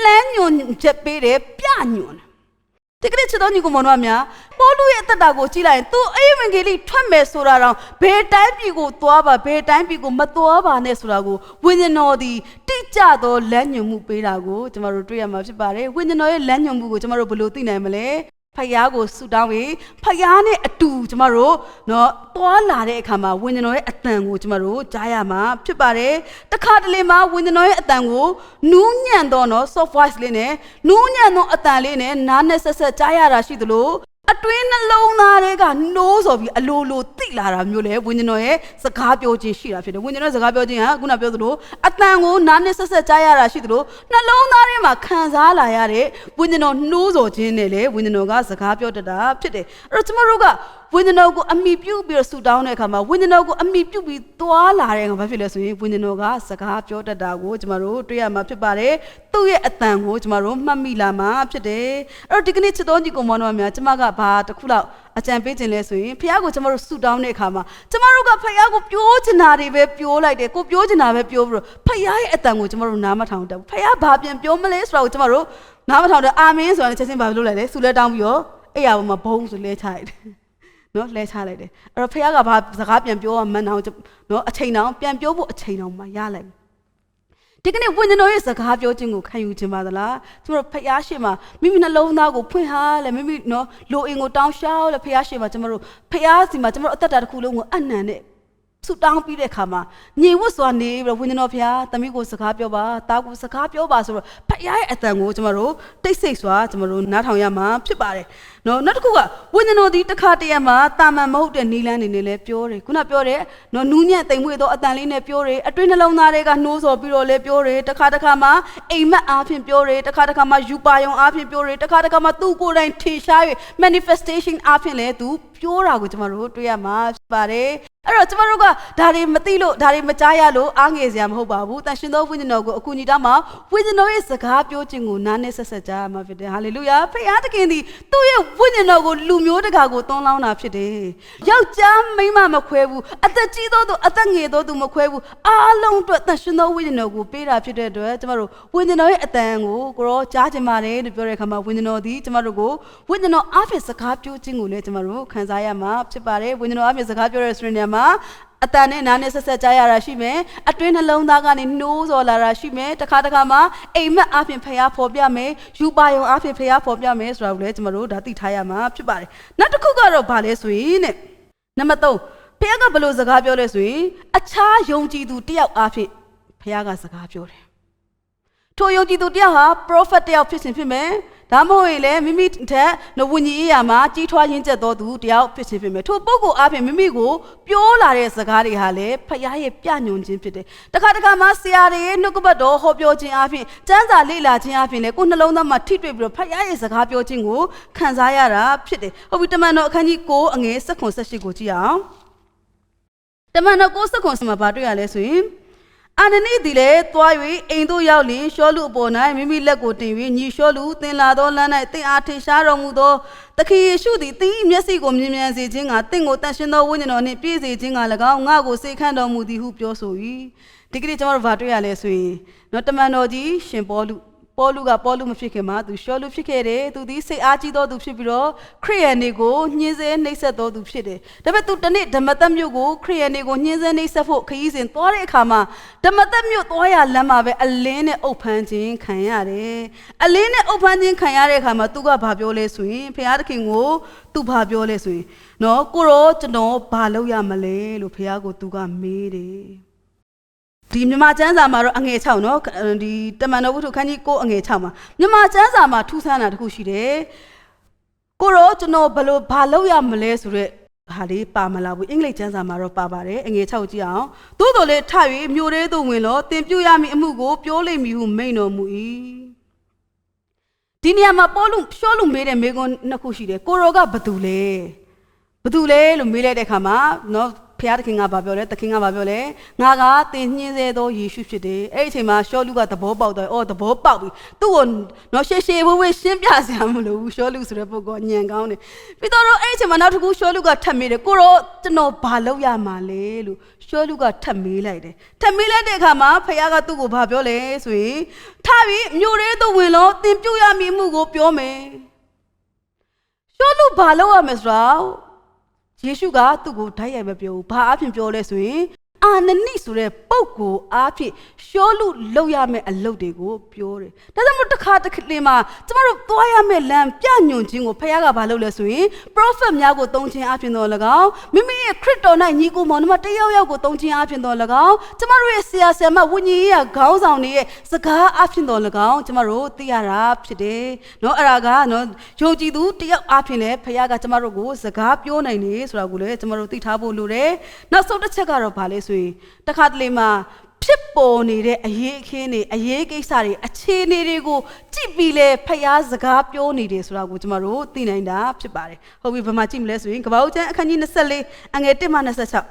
လမ်းညွှန်ချက်ပေးတယ်ပြညွှန်ဒီကနေ့ချစ်တော်ညီကိုမောင်တို့များပေါလုရဲ့အသက်တာကိုကြည့်လိုက်ရင်သူအေဝံဂေလိထွက်မယ်ဆိုတာတော့ဘယ်တိုင်းပြည်ကိုသွားပါဘယ်တိုင်းပြည်ကိုမသွားပါနဲ့ဆိုတာကိုဝိညာဉ်တော်သည်တိကျသောလမ်းညွှန်မှုပေးတာကိုကျမတို့တွေ့ရမှာဖြစ်ပါတယ်ဝိညာဉ်တော်ရဲ့လမ်းညွှန်မှုကိုကျမတို့ဘယ်လိုသိနိုင်မလဲဖယားကိုဆူတောင်းပြီးဖယားနဲ့အတူကျမတို့နော်သွားလာတဲ့အခါမှာဝိညာဉ်တော်ရဲ့အတန်ကိုကျမတို့ကြားရမှာဖြစ်ပါတယ်တခါတလေမှာဝိညာဉ်တော်ရဲ့အတန်ကိုနူးညံ့သောနော် soft voice လေးနဲ့နူးညံ့သောအတန်လေးနဲ့နားနဲ့ဆက်ကြားရတာရှိသလိုအတွင်းနှလုံးသားတွေကနိုးဆိုပြီးအလိုလိုတိလာတာမျိုးလေဝိညာဉ်တော်ရဲ့စကားပြောခြင်းရှိတာဖြစ်တယ်ဝိညာဉ်တော်စကားပြောခြင်းဟာခုနပြောသလိုအတန်ကိုနားနဲ့ဆက်ကြားရတာရှိသလိုနှလုံးသားထဲမှာခံစားလာရတဲ့ဝိညာဉ်တော်နှိုးဆော်ခြင်းနဲ့လေဝိညာဉ်တော်ကစကားပြောတတ်တာဖြစ်တယ်အဲ့တော့ကျမတို့ကဝိညာဉ်တော်ကိုအမိပြုတ်ပြီးတော့ဆူတောင်းတဲ့အခါမှာဝိညာဉ်တော်ကိုအမိပြုတ်ပြီးသွားလာတဲ့အခါဘာဖြစ်လဲဆိုရင်ဝိညာဉ်တော်ကစကားပြောတတ်တာကိုကျမတို့တွေ့ရမှာဖြစ်ပါတယ်သူ့ရဲ့အတန်ကိုကျမတို့မှတ်မိလာမှာဖြစ်တယ်အဲ့တော့ဒီကနေ့ချစ်တော်ညီကိုမောင်တို့များကျမကဘာတစ်ခုလောက်အကြံပေးခြင်းလဲဆိုရင်ဖခင်ကိုကျမတို့ဆူတောင်းတဲ့အခါမှာကျမတို့ကဖခင်ကိုပြောချင်တာတွေပဲပြောလိုက်တယ်ကိုပြောချင်တာပဲပြောပြီးတော့ဖခင်ရဲ့အတန်ကိုကျမတို့နားမထောင်တတ်ဘူးဖခင်ဘာပြန်ပြောမလဲဆိုတာကိုကျမတို့နားမထောင်တဲ့အာမင်ဆိုတာချက်ချင်းဘာလို့လဲဆူလဲတောင်းပြီးတော့အဲ့ရပေါ်မှာဘုံဆိုလဲချလိုက်တယ်နော်လဲချလိုက်တယ်အဲ့တော့ဖခင်ကဘာစကားပြန်ပြောမှန်းအောင်နော်အချိန်တောင်ပြန်ပြောဖို့အချိန်တောင်မှရလိုက်ဒီကနေ့ဝိညာဉ်တော်ရဲ့စကားပြောခြင်းကိုခံယူခြင်းပါသလားကျမတို့ဖခင်ရှေ့မှာမိမိနှလုံးသားကိုဖွင့်ဟာလဲမိမိနော်လိုအင်ကိုတောင်းရှောက်လဲဖခင်ရှေ့မှာကျမတို့ဖခင်စီမှာကျမတို့အသက်တာတစ်ခုလုံးကိုအနံနဲ့ဆူတောင်းပြီးတဲ့အခါမှာညီဝတ်စွာနေပြီးတော့ဝိညာဉ်တော်ဖခင်သမီးကိုစကားပြောပါတာကိုစကားပြောပါဆိုတော့ဖခင်ရဲ့အတန်ကိုကျမတို့တိတ်ဆိတ်စွာကျမတို့နားထောင်ရမှာဖြစ်ပါတယ်နော်နောက်တစ်ခုကဝိညာဉ်တော်ဒီတစ်ခါတည်းမှာတာမန်မဟုတ်တဲ့နီလန်းနေနဲ့လည်းပြောတယ်ခုနပြောတယ်နော်နူးညံ့တိမ်မွေ့သောအတန်လေးနဲ့ပြောတယ်အတွင်းနှလုံးသားတွေကနှိုးဆော်ပြီးတော့လည်းပြောတယ်တစ်ခါမှာအိမ်မက်အားဖြင့်ပြောတယ်တစ်ခါမှာယူပါယုံအားဖြင့်ပြောတယ်တစ်ခါမှာသူ့ကိုယ်တိုင်ထင်ရှား၍ manifestation အားဖြင့်လည်းသူပြောတာကိုကျမတို့တွေ့ရမှာဖြစ်ပါတယ်အဲ့တော့ကျမတို့ကဒါတွေမသိလို့ဒါတွေမကြားရလို့အားငယ်စရာမဟုတ်ပါဘူးတန်ရှင်သောဝိညာဉ်တော်ကိုအကူအညီတောင်းမှာဝိညာဉ်တော်ရဲ့စကားပြောခြင်းကိုနားနဲ့ဆက်ကြားရမှာဖြစ်တယ်ဟာလေလုယာဖခင်သခင်သည်သူ့ရဲ့ဝိညာဉ်တော်ကိုလူမျိုးတကာကိုသွန်းလောင်းတာဖြစ်တယ်ယောက်ျားမိန်းမမခွဲဘူးအသက်ကြီးသောသူအသက်ငယ်သောသူမခွဲဘူးအားလုံးအတွက်တန်ရှင်သောဝိညာဉ်တော်ကိုပေးတာဖြစ်တဲ့အတွက်ကျမတို့ဝိညာဉ်တော်ရဲ့အတန်ကိုကိုရောကြားချင်ပါတယ်လို့ပြောတဲ့အခါမှာဝိညာဉ်တော်သည်ကျမတို့ကိုဝိညာဉ်တော်အားဖြင့်စကားပြောခြင်းကိုလည်းကျမတို့ခံစားရမှာဖြစ်ပါတယ်ဝိညာဉ်တော်အားဖြင့်စကားပြောတဲ့ဆိုရင်မှာအတန်နဲ့နားနဲ့ဆက်ကြားရတာရှိမယ်အတွင်းနှလုံးသားကနေနှိုးဆော်လာတာရှိမယ်တစ်ခါမှာအိမ်မက်အားဖြင့်ဖျားဖော်ပြမယ်ယူပါယုံအားဖြင့်ဖျားဖော်ပြမယ်ဆိုတာကိုလည်းကျမတို့ဒါသိထားရမှာဖြစ်ပါတယ်နောက်တစ်ခုကတော့ဗာလဲဆိုရင်တဲ့နံပါတ်3ဖျားကဘယ်လိုစကားပြောလဲဆိုရင်အခြားယုံကြည်သူတယောက်အားဖြင့်ဖျားကစကားပြောတယ်ထိုယုံကြည်သူတယောက်ဟာ prophet တယောက်ဖြစ်စဉ်ဖြစ်မယ်ဒါမှမဟုတ်ရင်လည်းမိမိထက်ဝိညာဉ်ရေးရာမှာကြီးထွားရင့်ကျက်သောသူတယောက်ဖြစ်ခြင်းဖြစ်မယ်ထိုပုဂ္ဂိုလ်အားဖြင့်မိမိကိုပြောလာတဲ့စကားတွေဟာလည်းဖခင်ရဲ့ပြညွှန်ခြင်းဖြစ်တယ်တခါမှာဆရာတွေရဲ့နှုတ်ကပတ်တော်ဟောပြောခြင်းအားဖြင့်ကျမ်းစာလေ့လာခြင်းအားဖြင့်လည်းကိုယ်နှလုံးသားမှာထိတွေ့ပြီးတော့ဖခင်ရဲ့စကားပြောခြင်းကိုခံစားရတာဖြစ်တယ်ဟုတ်ပြီတမန်တော်အခန်းကြီး9အငယ်19-18ကိုကြည့်အောင်တမန်တော်9:19မှာဗာတွေ့ရလဲဆိုရင်အာနနိသည်လည်းသွား၍အိမ်သို့ရောက်လျင်ရှောလုအပေါ်၌မိမိလက်ကိုတင်၍ညီရှောလုသင်လာသောလမ်း၌သင်အားထင်ရှားတော်မူသောသခင်ယေရှုသည်သင်၏မျက်စိကိုမြင်မြန်စေခြင်းကသင်ကိုတန်ရှင်းသောဝိညာဉ်တော်နှင့်ပြည့်စေခြင်းက၎င်းငါ့ကိုစေခန့်တော်မူသည်ဟုပြောဆို၏ဒီကနေ့ကျွန်တော်တို့ဗာတွေ့ရလဲဆိုရင်နော်တမန်တော်ကြီးရှင်ပေါလုကပေါလုမဖြစ်ခင်မှာသူရှောလုဖြစ်ခဲ့တယ်သူသည်စိတ်အားကြီးသောသူဖြစ်ပြီးတော့ခရစ်ယာန်တွေကိုညှင်းဆဲနှိပ်စက်သောသူဖြစ်တယ်ဒါပေမဲ့သူတနေ့ဓမ္မသက်မြို့ကိုခရစ်ယာန်တွေကိုညှင်းဆဲနှိပ်စက်ဖို့ခရီးစဉ်သွားတဲ့အခါမှာဓမ္မသက်မြို့သွားရလမ်းမှာပဲအလင်းနဲ့အုပ်ဖမ်းခြင်းခံရတယ်အလင်းနဲ့အုပ်ဖမ်းခြင်းခံရတဲ့အခါမှာသူကဘာပြောလဲဆိုရင်ဖခင်သခင်ကိုသူဘာပြောလဲဆိုရင်နော်ကိုရောကျွန်တော်ဘာလုပ်ရမလဲလို့ဖခင်ကိုသူကမေးတယ်ဒီမြန်မာကျမ်းစာမှာတော့အငယ်6နော်ဒီတမန်တော်ဝတ္ထုခန်းကြီး9အငယ်6မှာမြန်မာကျမ်းစာမှာထူးဆန်းတာတစ်ခုရှိတယ် ကျွန်တော်ဘာလုပ်ရမလဲဆိုတော့ဟာလေးပါမလားဘူးအင်္ဂလိပ်ကျမ်းစာမှာတော့ပါပါတယ်အငယ်6ကြည့်အောင်သို့တော်လည်းထ၍မြို့ထဲသို့ဝင်လို့တင်ပြရမည်အမှုကိုပြောလိမ့်မည်ဟုမိန့်တော်မူ၏ဒီနေရာမှာရှောလူမေးတဲ့မေကွန်းနှစ်ခုရှိတယ်ကိုရောကဘသူလဲလို့မေးလိုက်တဲ့အခါမှာနော်ဖျားသခင်ကဘာပြောလဲသခင်ကဘာပြောလဲငါကသင်ညှင်းဆဲသောယေရှုဖြစ်တယ်အဲ့ဒီအချိန်မှာရှောလူကသဘောပေါက်တယ်သဘောပေါက်ပြီသူ့ကိုနော်ရှေ့ဝေးရှင်းပြစရာမလိုဘူးရှောလူဆိုတဲ့ပုဂ္ဂိုလ်ညံကောင်းတယ်ပြီးတော့အဲ့ဒီအချိန်မှာနောက်တစ်ခုရှောလူကထပ်မေးတယ်ကိုရောကျွန်တော်ဘာလုပ်ရမှာလဲလို့ရှောလူကထပ်မေးလိုက်တယ်ထပ်မေးလိုက်တဲ့အခါမှာဖျားကသူ့ကိုဘာပြောလဲဆိုရင်ထပြီးမြို့ထဲသို့ဝင်လို့သင်ပြုရမည်မှုကိုပြောမယ်ရှောလူဘာလုပ်ရမလဲဆိုတော့ယေရှုကသူ့ကိုဓာတ်ရိုက်မပြောဘူးဘာအဖြစ်ပြောလဲဆိုရင်အာနနိဆိုတဲ့ပုဂ္ဂိုလ်အားဖြင့်ရှောလူလောက်ရမယ့်အလုပ်တွေကိုပြောတယ်။ဒါကြောင့်မို့တစ်ခါမှာကျမတို့သွားရမယ့်လမ်းပြညွှန်ခြင်းကိုဖခင်ကဘာလုပ်လဲဆိုရင် prophet များကိုသုံးခြင်းအပြင်တော်၎င်းမိမိရဲ့ခရစ်တော်၌ညီကိုမောင်နှမတယောက်ကိုသုံးခြင်းအပြင်တော်၎င်းကျမတို့ရဲ့ဆရာမဝိညာဉ်ရေးခေါင်းဆောင်တွေရဲ့စကားအပြင်တော်၎င်းကျမတို့သိရတာဖြစ်တယ်။နော်အဲ့ဒါကနော်ယုံကြည်သူတယောက်အပြင်လည်းဖခင်ကကျမတို့ကိုစကားပြောနိုင်တယ်ဆိုတာကိုလည်းကျမတို့သိထားဖို့လိုတယ်။နောက်ဆုံးတစ်ချက်ကတော့ဘာလဲဆိုရင်တခါတလေမှာဖြစ်ပေါ်နေတဲ့အရေးအခင်းတွေအရေးကိစ္စတွေအခြေအနေတွေကိုကြည့်ပြီးလဲဖျားစကားပြောနေတယ်ဆိုတာကိုကျမတို့သိနိုင်တာဖြစ်ပါတယ်ဟုတ်ပြီဘယ်မှာကြည့်မလဲဆိုရင်ကပ္ပဦးကျမ်းအခန်းကြီး24အငယ်1မှ26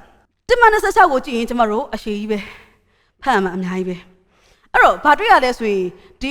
1မှ26ကိုကြည့်ရင်ကျမတို့အရှိကြီးပဲဖတ်မှာအများကြီးပဲအဲ့တော့ဘာတွေ့ရလဲဆိုရင်ဒ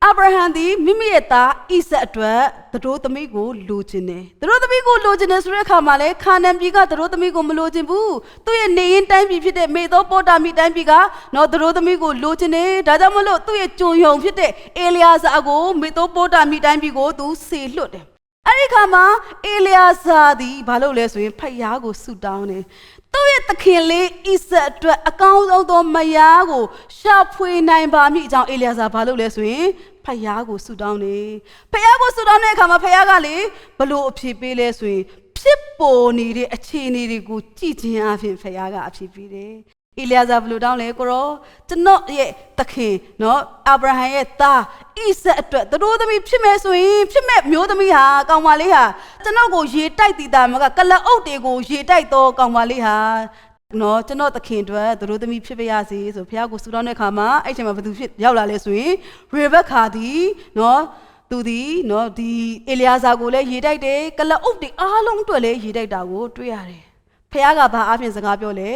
ီအာဗြဟံသည်မိမိရဲ့သားဣဇက်အတွက်သတို့သမီးကိုလိုချင်တယ်။သတို့သမီးကိုလိုချင်တယ်ဆိုတဲ့အခါမှာလေခါနန်ပြည်ကသတို့သမီးကိုမလိုချင်ဘူး။သူ့ရဲ့နေရင်တိုင်းပြည်ဖြစ်တဲ့မေသောပေါတာမိတိုင်းပြည်ကနော်သတို့သမီးကိုလိုချင်တယ်။ဒါကြောင့်မလို့သူ့ရဲ့ကြုံယုံဖြစ်တဲ့အေလျာဇာကိုမေသောပေါတာမိတိုင်းပြည်ကိုသူစေလွှတ်တယ်။အဲ့ဒီခါမှာအေလျာဇာသည်ဘာလုပ်လဲဆိုရင်ဖယားကိုဆုတောင်းတယ်။သူ့ရဲ့သခင်လေးဣဇက်အတွက်အကောင်းဆုံးသောမယားကိုရှာဖွေနိုင်ပါမည်အကြောင်းအေလျာဇာဘာလုပ်လဲဆိုရင်ဖယားကိုဆုတောင်းတယ်ဖယားကိုဆုတောင်းတဲ့အခါမှာဖယားကလေဘလို့အဖြစ်ပေးလဲဆိုရင်ဖြစ်ပေါ်နေတဲ့အခြေအနေတွေကိုကြည့်ခြင်းအပြင်ဖယားကအဖြစ်ပေးတယ်အေလျာဇာဘလို့တောင်းလဲကိုရောကျွန်တော်ရဲ့သခင်နော်အာဗြဟံရဲ့သားဣဇက်အတွက်သူတို့သမီးဖြစ်မယ်ဆိုရင်ဖြစ်မဲ့မျိုးသမီးဟာကောင်မလေးဟာကျွန်တော်ကိုရေတိုက်တည်တာမကကလအုပ်တွေကိုရေတိုက်တော့ကောင်မလေးဟာနော်ကျွန်တော်သခင်အတွက်သူတို့သမီးဖြစ်ပါရစေဆိုဘုရားကိုဆုတောင်းတဲ့အခါမှာအဲ့ချိန်မှာဘသူဖြစ်ရောက်လာလဲဆိုရင်ရေဘက်ခါသည်နော်သူသည်နော်ဒီအေလျာဇာကိုလည်းရေတိုက်တယ်ကလအုပ်တွေအားလုံးအတွက်လည်းရေတိုက်တာကိုတွေ့ရတယ်ဘုရားကဘာအားဖြင့်စကားပြောလဲ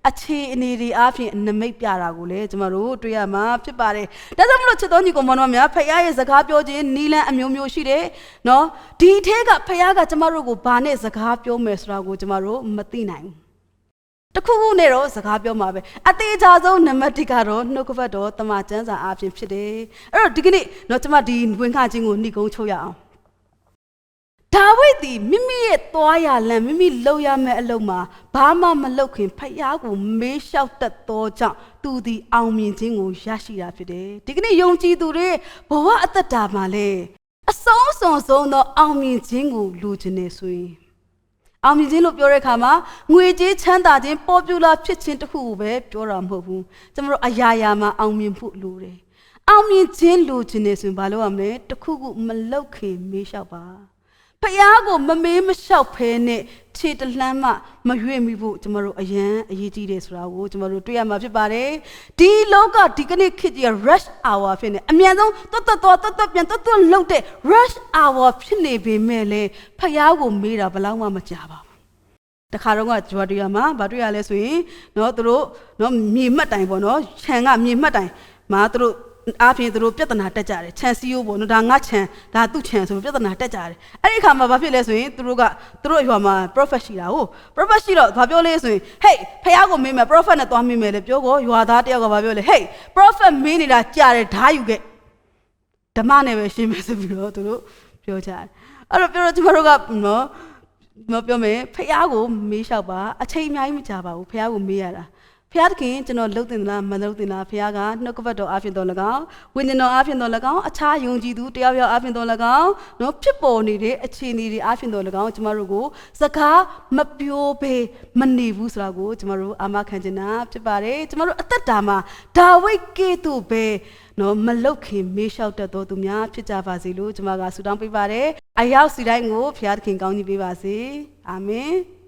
အခြေအနေတွေအားဖြင့်နမိတ်ပြတာကိုလည်းကျွန်တော်တို့တွေ့ရမှာဖြစ်ပါတယ်ဒါကြောင့်မလို့ချစ်တော်ညီကောင်မတော်များဖခင်ရဲ့စကားပြောခြင်းနီလန်အမျိုးမျိုးရှိတယ်နော်ဒီထဲကဖခင်ကကျွန်တော်တို့ကိုဘာနဲ့စကားပြောမယ်ဆိုတာကိုကျွန်တော်တို့မသိနိုင်ဘူးတခုခုနဲ့တော့စကားပြောမှာပဲအသေးချာဆုံးနံပါတ်1ကတော့နှုတ်ကပတ်တော်တမန်ကျမ်းစာအားဖြင့်ဖြစ်တယ်အဲ့တော့ဒီကနေ့တော့ကျွန်မဒီဝင်ခခြင်းကိုနှိကုံးချုပ်ရအောင်ဒါဝိဒ်သည်မိမိရဲ့သွားရလမ်းမိမိလုပ်ရမယ့်အလုပ်မှာဘာမှမလုပ်ခင်ဖယားကိုမေးလျှောက်တတ်သောကြောင့်သူသည်အောင်မြင်ခြင်းကိုရရှိတာဖြစ်တယ်ဒီကနေ့ယုံကြည်သူတွေဘဝအသက်တာမှာလေအဆုံးစွန်ဆုံးသောအောင်မြင်ခြင်းကိုလိုချင်နေဆိုရင်အောင်မြင်ခြင်းလို့ပြောတဲ့အခါမှာငွေကြေးချမ်းသာခြင်းပေါ်ပြူလာဖြစ်ခြင်းတခုကိုပဲပြောတာမဟုတ်ဘူးကျွန်တော်တို့အရာရာမှာအောင်မြင်ဖို့လိုတယ်အောင်မြင်ခြင်းလိုချင်နေဆိုရင်ဘာလုပ်ရမလဲတခုခုမလုပ်ခင်မေးလျှောက်ပါဖယားကိုမမေးမလျှောက်ဖဲနဲ့ခြေတလှမ်းမှမရွေ့မိဖို့ကျွန်တော်တို့အရေးကြီးတယ်ဆိုတာကိုကျွန်တော်တို့တွေ့ရမှာဖြစ်ပါတယ်ဒီလောကဒီကနေ့ခေတ်ကြီး rush hour ဖြစ်နေအမြန်ဆုံးတွတ်ပြန်လှုပ်တဲ့ rush hour ဖြစ်နေပေမဲ့လေဖယားကိုမေးတာဘယ်လောက်မှမကြပါဘူးတခါတော့ကဂျွာတွေ့ရမှာဗာတွေ့ရလဲဆိုရင်နော်သူတို့နော်မြေမှတ်တိုင်ပေါ့နော်ခြံကမြေမှတ်တိုင်မှာသူတို့အားဖြင့်သူတို့ပြဿနာတက်ကြတယ်ခြံစည်းရိုးပေါ့နော်ဒါငါခြံဒါသူ့ခြံဆိုပြဿနာတက်ကြတယ်အဲ့ဒီအခါမှာဘာဖြစ်လဲဆိုရင်သူတို့ရွာမှာ prophet ရှိတာဟုတ် prophet ရှိတော့ဘာပြောလဲဆိုရင် hey ဖယားကိုမေးမယ် prophet နဲ့သွားမေးမယ်လေပြောကောရွာသားတယောက်ကဘာပြောလဲ hey prophet မေးနေတာကြားတယ်ဓာယူခဲ့ဓမ္မနဲ့ပဲရှင်းမယ်ဆိုပြီးတော့သူတို့ပြောကြတယ်အဲ့တော့ပြောတော့ကျမတို့ကနော်ပြောမယ်ဖယားကိုမေးလျှောက်ပါအချိန်အများကြီးမကြာပါဘူးဖယားကိုမေးရတာဖျားသခင်ကျွန်တော်လှုပ်တင်လားမလှုပ်တင်လားဖျားကနှုတ်ကပတ်တော်အားဖြင့်တော်၎င်းဝိညာဉ်တော်အားဖြင့်တော်၎င်းအခြားယုံကြည်သူတယောက်ယောက်အားဖြင့်တော်၎င်းနော်ဖြစ်ပေါ်နေတဲ့အခြေအနေတွေအားဖြင့်တော်၎င်းကျမတို့ကိုစကားမပြောဘဲမနေဘူးဆိုတာကိုကျမတို့အာမခံချင်တာဖြစ်ပါတယ်ကျမတို့အသက်တာမှာဒါဝိဒ်ကဲ့သို့ပဲနော်မလုတ်ခင်မေးလျှောက်တတ်သောသူများဖြစ်ကြပါစေလို့ကျွန်မကဆုတောင်းပေးပါတယ် အရောက်စီတိုင်းကိုဖျားသခင်ကောင်းကြီးပေးပါစေအာမင်။